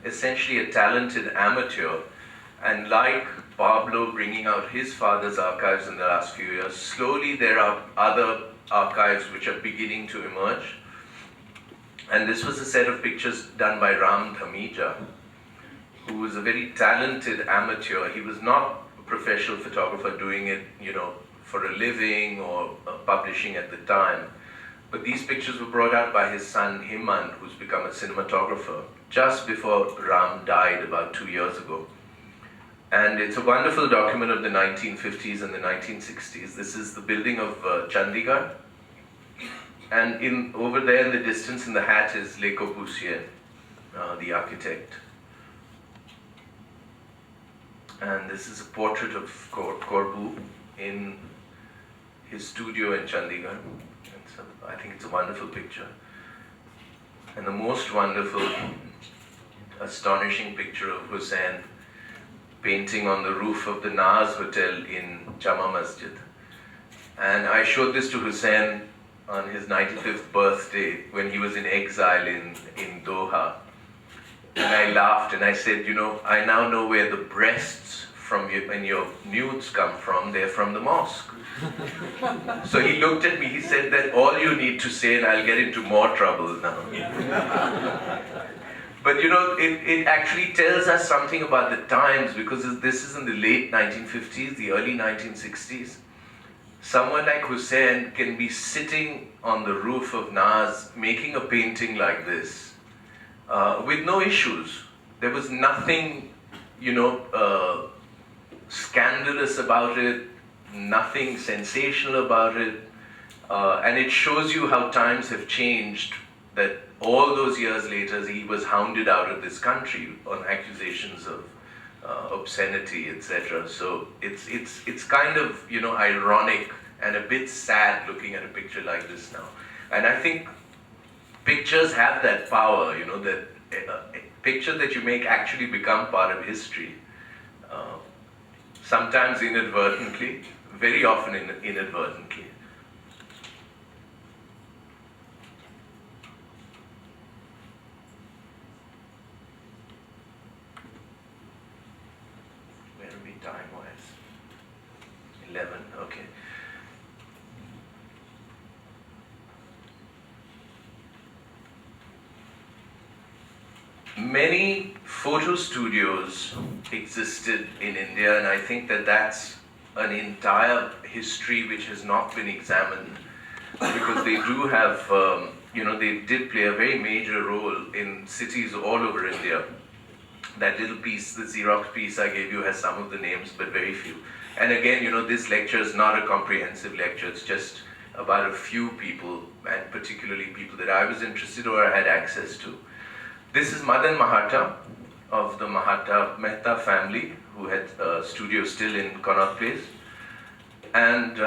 essentially a talented amateur, and like Pablo bringing out his father's archives in the last few years, slowly there are other archives which are beginning to emerge. And this was a set of pictures done by Ram Dhamija, who was a very talented amateur. He was not a professional photographer doing it, for a living or publishing at the time. But these pictures were brought out by his son Rehman, who's become a cinematographer, just before Ram died about 2 years ago. And it's a wonderful document of the 1950s and the 1960s. This is the building of Chandigarh. And over there in the distance in the hat is Le Corbusier, the architect. And this is a portrait of Corbu in his studio in Chandigarh. And so I think it's a wonderful picture. And the most wonderful, astonishing picture of Hussain painting on the roof of the Naz Hotel in Jama Masjid. And I showed this to Hussain on his 95th birthday when he was in exile in Doha. And I laughed and I said, I now know where the breasts when your nudes come from. They're from the mosque. So he looked at me, he said that all you need to say and I'll get into more trouble now. But it actually tells us something about the times, because this is in the late 1950s, the early 1960s. Someone like Hussain can be sitting on the roof of Naz making a painting like this with no issues. There was nothing, scandalous about it, nothing sensational about it. And it shows you how times have changed, that all those years later he was hounded out of this country on accusations of obscenity, etc. So it's kind of ironic and a bit sad looking at a picture like this now. And I think pictures have that power, that a picture that you make actually become part of history. Sometimes inadvertently, very often inadvertently. Where are we time-wise? 11, okay. Many photo studios existed in India, and I think that that's an entire history which has not been examined, because they do have, they did play a very major role in cities all over India. That little piece, the Xerox piece I gave you, has some of the names, but very few. And again, this lecture is not a comprehensive lecture, it's just about a few people, and particularly people that I was interested or had access to. This is Madan Mahatta of the Mehta family, who had a studio still in Connaught Place. And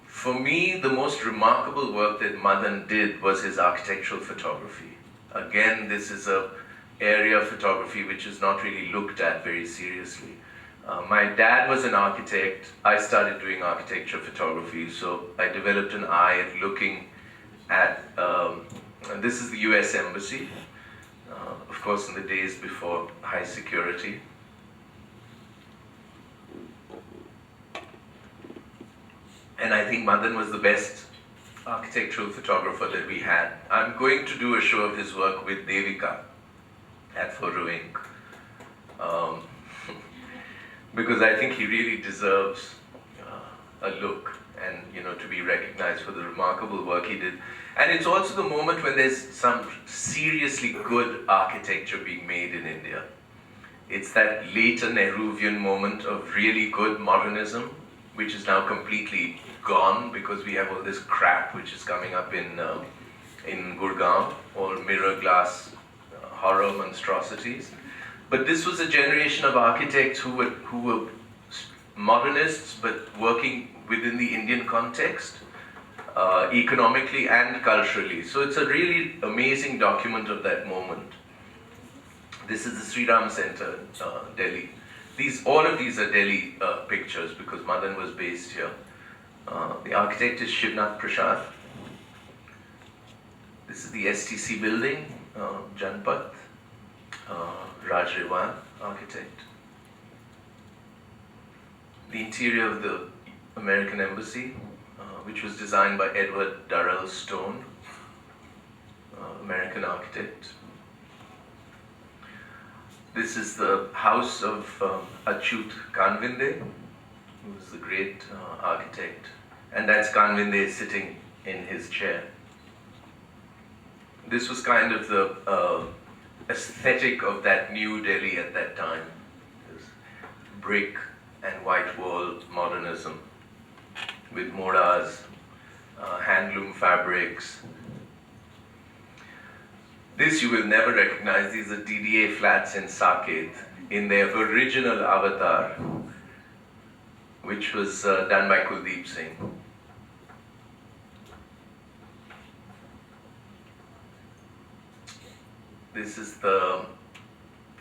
for me, the most remarkable work that Madan did was his architectural photography. Again, this is an area of photography which is not really looked at very seriously. My dad was an architect. I started doing architecture photography, so I developed an eye at looking at, and this is the US Embassy. Of course, in the days before high security. And I think Madan was the best architectural photographer that we had. I'm going to do a show of his work with Devika at Photo Inc. Um, because I think he really deserves a look and to be recognized for the remarkable work he did. And it's also the moment when there's some seriously good architecture being made in India. It's that later Nehruvian moment of really good modernism, which is now completely gone because we have all this crap which is coming up in Gurgaon, all mirror glass horror monstrosities. But this was a generation of architects who were modernists, but working within the Indian context, economically and culturally. So it's a really amazing document of that moment. This is the Sri Ram Center, Delhi. All of these are Delhi pictures because Madan was based here. The architect is Shivnath Prasad. This is the STC building, Janpat, Raj Rehman, architect. The interior of the American Embassy, which was designed by Edward Durrell Stone, American architect. This is the house of Achyut Kanvinde, who was the great architect. And that's Kanvinde sitting in his chair. This was kind of the aesthetic of that new Delhi at that time. This brick and white wall modernism with moras, handloom fabrics. This you will never recognize. These are DDA flats in Saket in their original avatar, which was done by Kuldeep Singh. This is the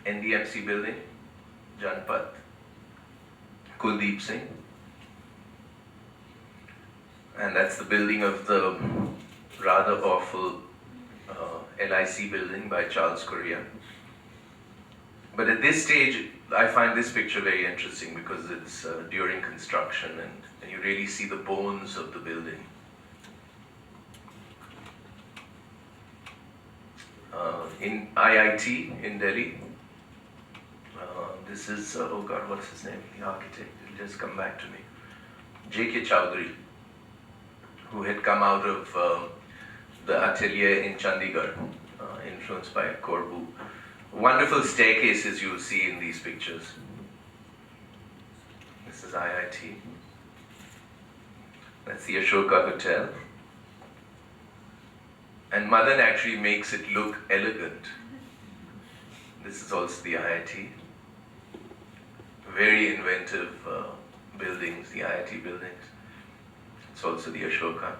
NDMC building, Janpat, Kuldeep Singh. And that's the building of the rather awful LIC building by Charles Correa. But at this stage, I find this picture very interesting because it's during construction and you really see the bones of the building. In IIT in Delhi, this is, oh God, what's his name? The architect, he'll just come back to me. J.K. Chowdhury, who had come out of the atelier in Chandigarh, influenced by Corbu. Wonderful staircases you will see in these pictures. This is IIT. That's the Ashoka Hotel. And Madan actually makes it look elegant. This is also the IIT. Very inventive buildings, the IIT buildings. It's also the Ashoka.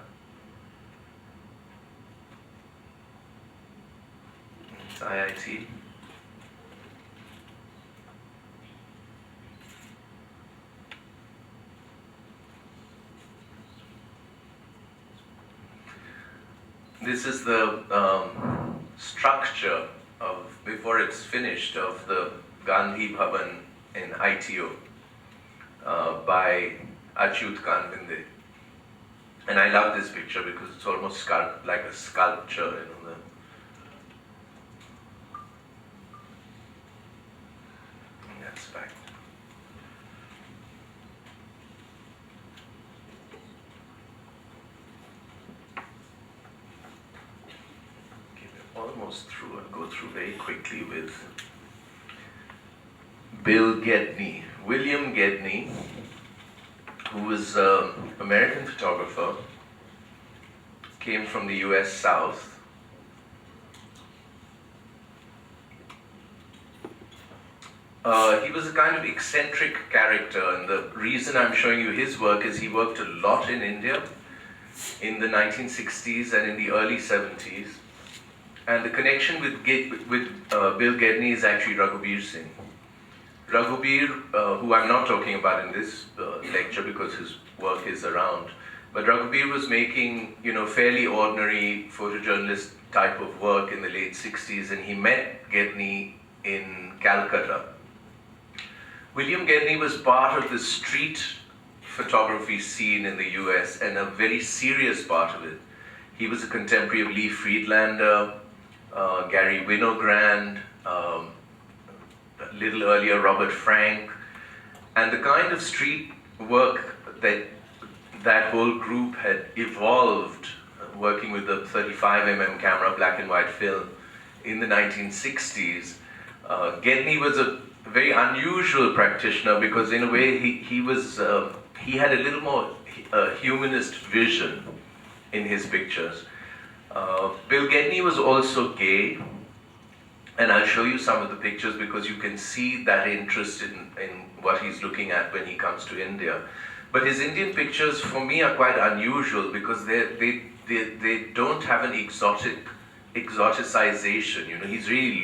It's IIT. This is the structure of, before it's finished, of the Gandhi Bhavan in ITO by Achyut Kanvinde. And I love this picture because it's almost like a sculpture, that's back. Almost through. I'll go through very quickly with Bill Gedney. William Gedney, who was an American photographer, came from the US South. He was a kind of eccentric character, and the reason I'm showing you his work is he worked a lot in India in the 1960s and in the early 70s. And the connection with Bill Gedney is actually Raghubir Singh. Raghubir, who I'm not talking about in this lecture because his work is around, but Raghubir was making, fairly ordinary photojournalist type of work in the late 60s, and he met Gedney in Calcutta. William Gedney was part of the street photography scene in the US, and a very serious part of it. He was a contemporary of Lee Friedlander, Gary Winogrand, a little earlier Robert Frank, and the kind of street work that whole group had evolved, working with the 35mm camera, black and white film, in the 1960s. Gedney was a very unusual practitioner because in a way he had a little more humanist vision in his pictures. Bill Gedney was also gay, and I'll show you some of the pictures because you can see that interest in what he's looking at when he comes to India. But his Indian pictures for me are quite unusual because they don't have an exoticization. You know, he's really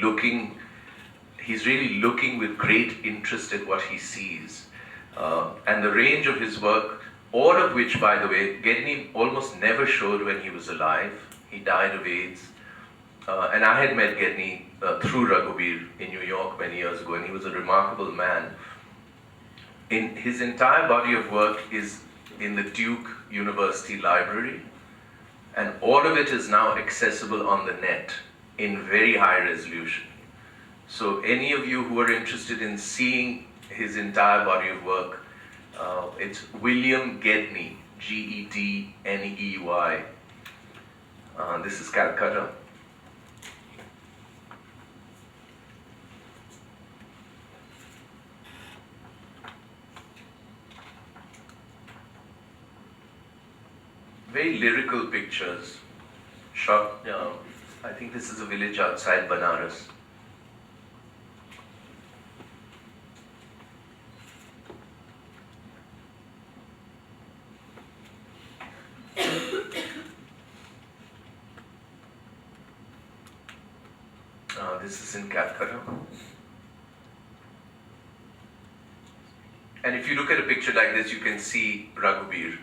looking with great interest at what he sees. And the range of his work, all of which, by the way, Gedney almost never showed when he was alive. He died of AIDS. And I had met Gedney through Raghubir in New York many years ago, and he was a remarkable man. His entire body of work is in the Duke University Library, and all of it is now accessible on the net in very high resolution. So any of you who are interested in seeing his entire body of work, it's William Gedney, Gedney. This is Calcutta. Very lyrical pictures, shot, I think this is a village outside Banaras. This is in Calcutta. And if you look at a picture like this, you can see Raghubir.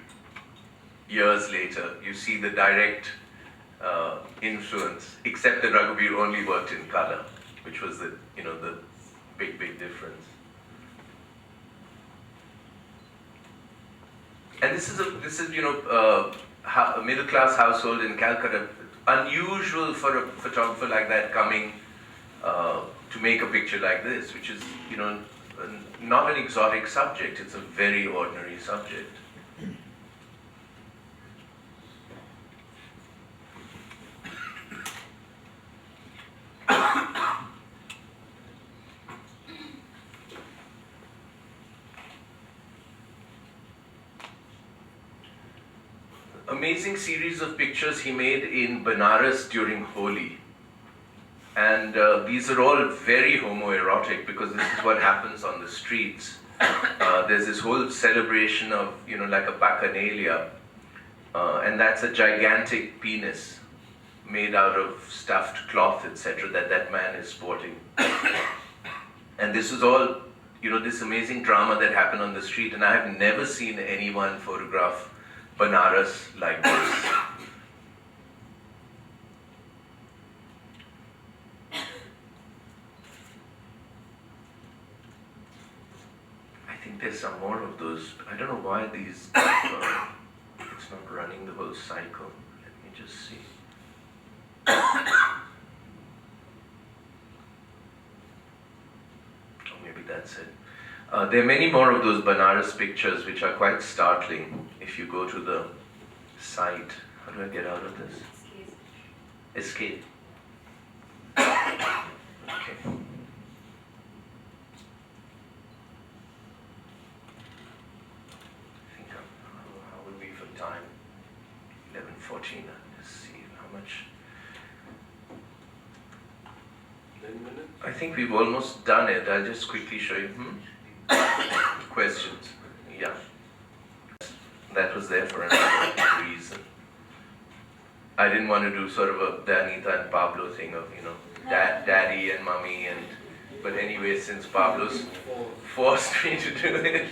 Years later, you see the direct influence, except that Raghubir only worked in color, which was the big difference. And this is a middle class household in Calcutta. Unusual for a photographer like that coming to make a picture like this, which is not an exotic subject. It's a very ordinary subject. Amazing series of pictures he made in Banaras during Holi. And these are all very homoerotic because this is what happens on the streets. There's this whole celebration of, like a bacchanalia. And that's a gigantic penis made out of stuffed cloth, etc., that man is sporting. And this is all, this amazing drama that happened on the street. And I have never seen anyone photograph Banaras like this. I think there's some more of those. I don't know why these, it's not running the whole cycle. Let me just see. Oh, maybe that's it. There are many more of those Banaras pictures which are quite startling if you go to the site. How do I get out of this? Escape. Okay. I think how will we for time? 11:14. Let's see how much. 10 minutes? I think we've almost done it. I'll just quickly show you. Questions? Yeah. That was there for another reason. I didn't want to do sort of a Danita and Pablo thing of, daddy and mommy, but anyway, since Pablo's forced me to do it.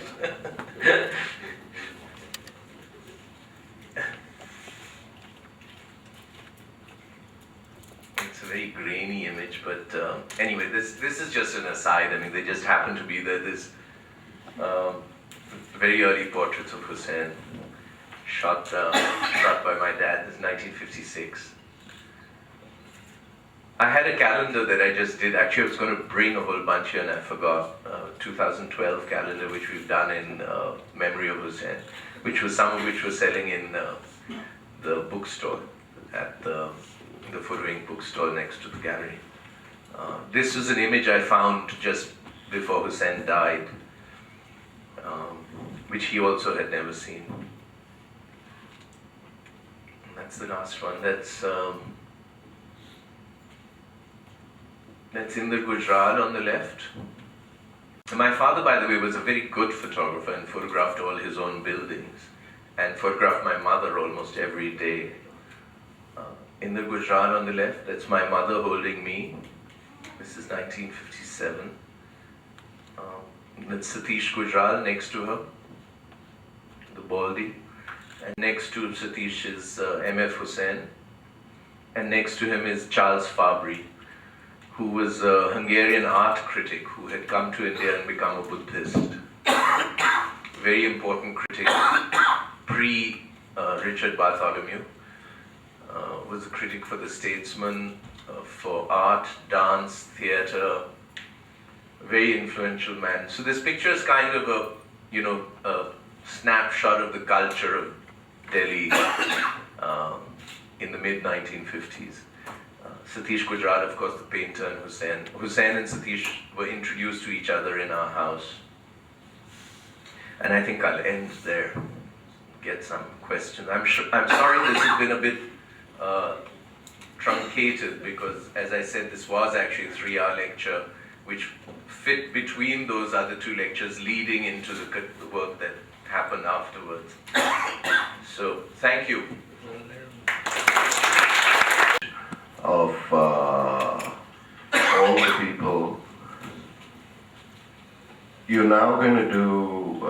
It's a very grainy image, but anyway, this is just an aside. I mean, they just happen to be there. This very early portraits of Hussein, shot by my dad. This is 1956. I had a calendar that I just did. Actually, I was going to bring a whole bunch here and I forgot. 2012 calendar, which we've done in memory of Hussein, some of which were selling in the bookstore, at the photoing bookstore next to the gallery. This was an image I found just before Hussein died, which he also had never seen. And that's the last one. That's in the Gujarat on the left. And my father, by the way, was a very good photographer and photographed all his own buildings and photographed my mother almost every day. In the Gujarat on the left, that's my mother holding me. This is 1957. That's Satish Gujral next to her, the baldy. And next to Satish is M.F. Hussain. And next to him is Charles Fabry, who was a Hungarian art critic who had come to India and become a Buddhist. Very important critic, pre-Richard Bartholomew. Was a critic for The Statesman, for art, dance, theatre. Very influential man. So this picture is kind of a snapshot of the culture of Delhi in the mid-1950s. Satish Gujral, of course, the painter, and Hussain. Hussain and Satish were introduced to each other in our house. And I think I'll end there, get some questions. I'm sorry this has been a bit truncated because, as I said, this was actually a 3-hour lecture which fit between those other 2 lectures leading into the work that happened afterwards. So, thank you. Of all the people, you're now going to do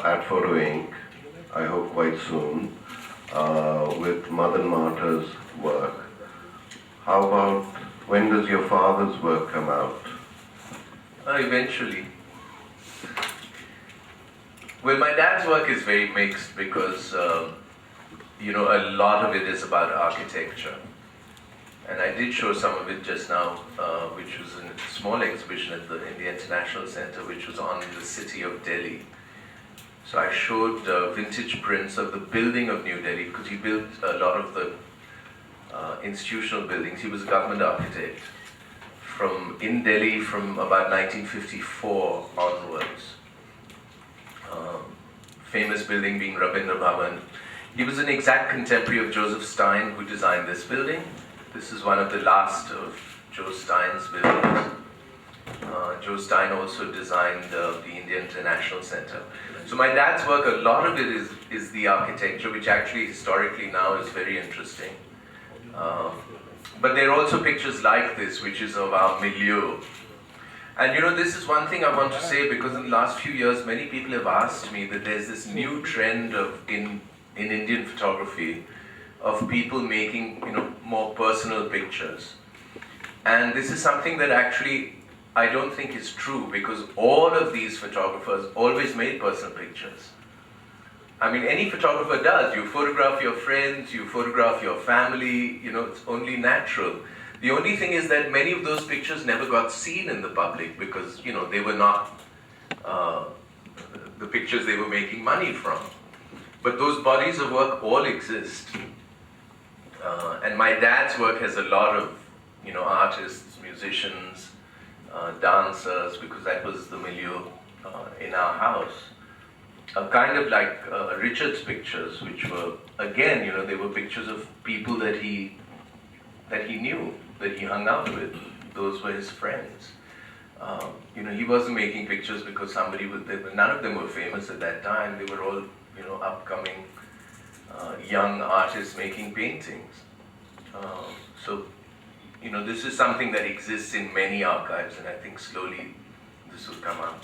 at Photo Inc., I hope quite soon, with Madan Martyr's work. How about, when does your father's work come out? Eventually. Well, my dad's work is very mixed because, a lot of it is about architecture. And I did show some of it just now, which was in a small exhibition in the International Center, which was on the city of Delhi. So I showed vintage prints of the building of New Delhi, because he built a lot of the institutional buildings. He was a government architect in Delhi from about 1954 onwards. Famous building being Rabindra Bhavan. He was an exact contemporary of Joseph Stein, who designed this building. This is one of the last of Joe Stein's buildings. Joe Stein also designed the Indian International Center. So my dad's work, a lot of it is the architecture, which actually historically now is very interesting. But there are also pictures like this, which is of our milieu. And this is one thing I want to say, because in the last few years, many people have asked me that there's this new trend in Indian photography of people making, more personal pictures. And this is something that actually I don't think is true, because all of these photographers always made personal pictures. I mean, any photographer does. You photograph your friends, you photograph your family, it's only natural. The only thing is that many of those pictures never got seen in the public because, they were not the pictures they were making money from. But those bodies of work all exist. And my dad's work has a lot of, artists, musicians, dancers, because that was the milieu in our house. Kind of like Richard's pictures, which were, again, they were pictures of people that he knew, that he hung out with. Those were his friends. He wasn't making pictures because somebody was there. None of them were famous at that time. They were all, upcoming young artists making paintings. So, this is something that exists in many archives, and I think slowly this will come out.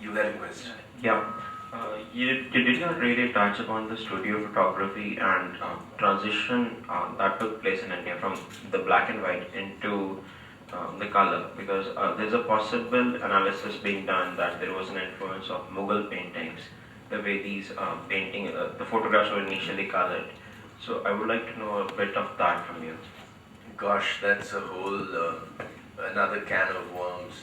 You had a question? Yeah. You did not really touch upon the studio photography and transition that took place in India from the black and white into the color, because there's a possible analysis being done that there was an influence of Mughal paintings, the way these the photographs were initially colored. So I would like to know a bit of that from you. Gosh, that's a whole another can of worms.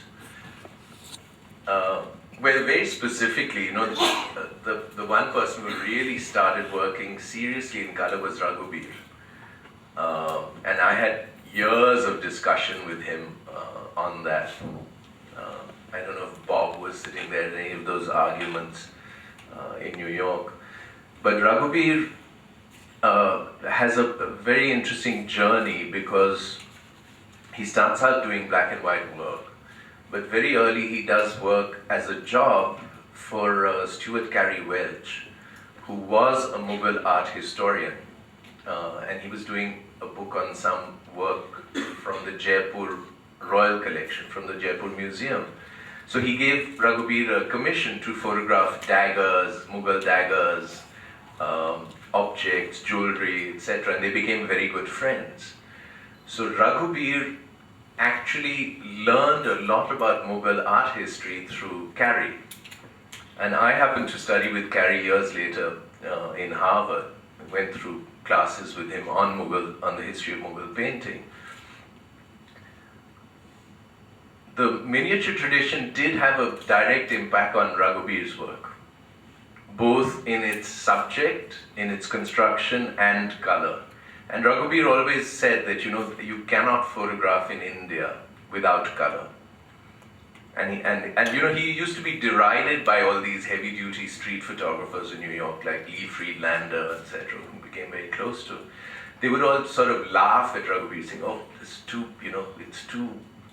Well, very specifically, the one person who really started working seriously in color was Raghuveer. And I had years of discussion with him on that. I don't know if Bob was sitting there in any of those arguments in New York. But Raghuveer has a very interesting journey because he starts out doing black and white work. But very early he does work as a job for Stuart Cary Welch, who was a Mughal art historian. And he was doing a book on some work from the Jaipur Royal Collection, from the Jaipur Museum. So he gave Raghuveer a commission to photograph daggers, Mughal daggers, objects, jewelry, etc. And they became very good friends. So Raghuveer actually learned a lot about Mughal art history through Cary. And I happened to study with Cary years later in Harvard. I went through classes with him on the history of Mughal painting. The miniature tradition did have a direct impact on Raghuveer's work, both in its subject, in its construction, and color. And Raghuveer always said that, you cannot photograph in India without color. And he used to be derided by all these heavy-duty street photographers in New York, like Lee Friedlander, etc., who became very close to him. They would all sort of laugh at Raghuveer, saying, "Oh, it's too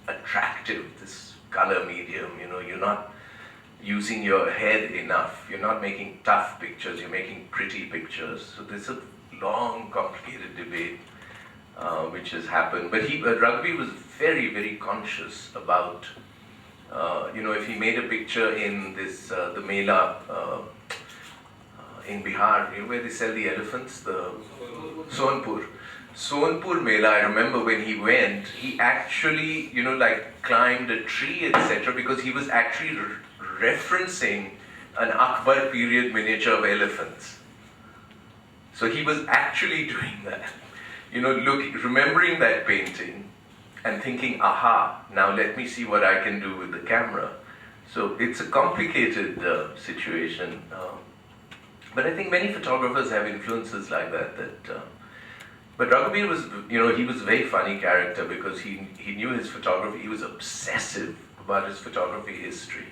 attractive, this color medium, you're not using your head enough, you're not making tough pictures, you're making pretty pictures." So there's a long, complicated debate which has happened. But Raghuveer was very, very conscious about, if he made a picture in this, the Mela in Bihar, where they sell the elephants, the Sonpur Mela, I remember when he went, he actually, climbed a tree, etc., because he was actually referencing an Akbar period miniature of elephants. So he was actually doing that, remembering that painting and thinking, aha, now let me see what I can do with the camera. So it's a complicated situation. But I think many photographers have influences like that. But Raghuveer was, he was a very funny character because he knew his photography. He was obsessive about his photography history.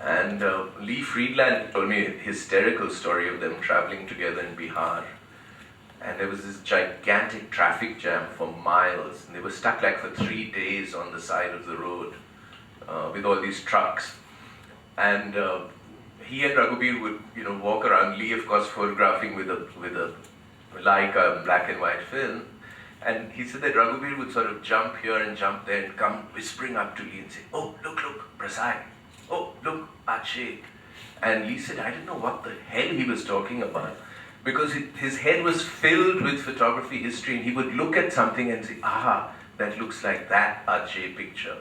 And Lee Friedland told me a hysterical story of them traveling together in Bihar. And there was this gigantic traffic jam for miles. And they were stuck like for 3 days on the side of the road with all these trucks. And he and Raghuveer would, walk around. Lee, of course, photographing with a black and white film. And he said that Raghuveer would sort of jump here and jump there and come whispering up to Lee and say, "Oh, look, Prasad. Oh, look, Ache." And Lee said, I didn't know what the hell he was talking about, because his head was filled with photography history, and he would look at something and say, aha, that looks like that Ache picture.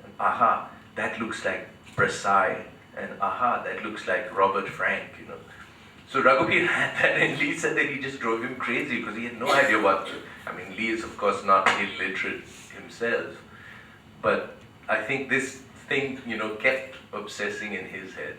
And aha, that looks like Prasad. And aha, that looks like Robert Frank, So Raghuveer had that, and Lee said that he just drove him crazy because he had no idea what to. I mean, Lee is of course not illiterate himself, but I think this thing, kept obsessing in his head.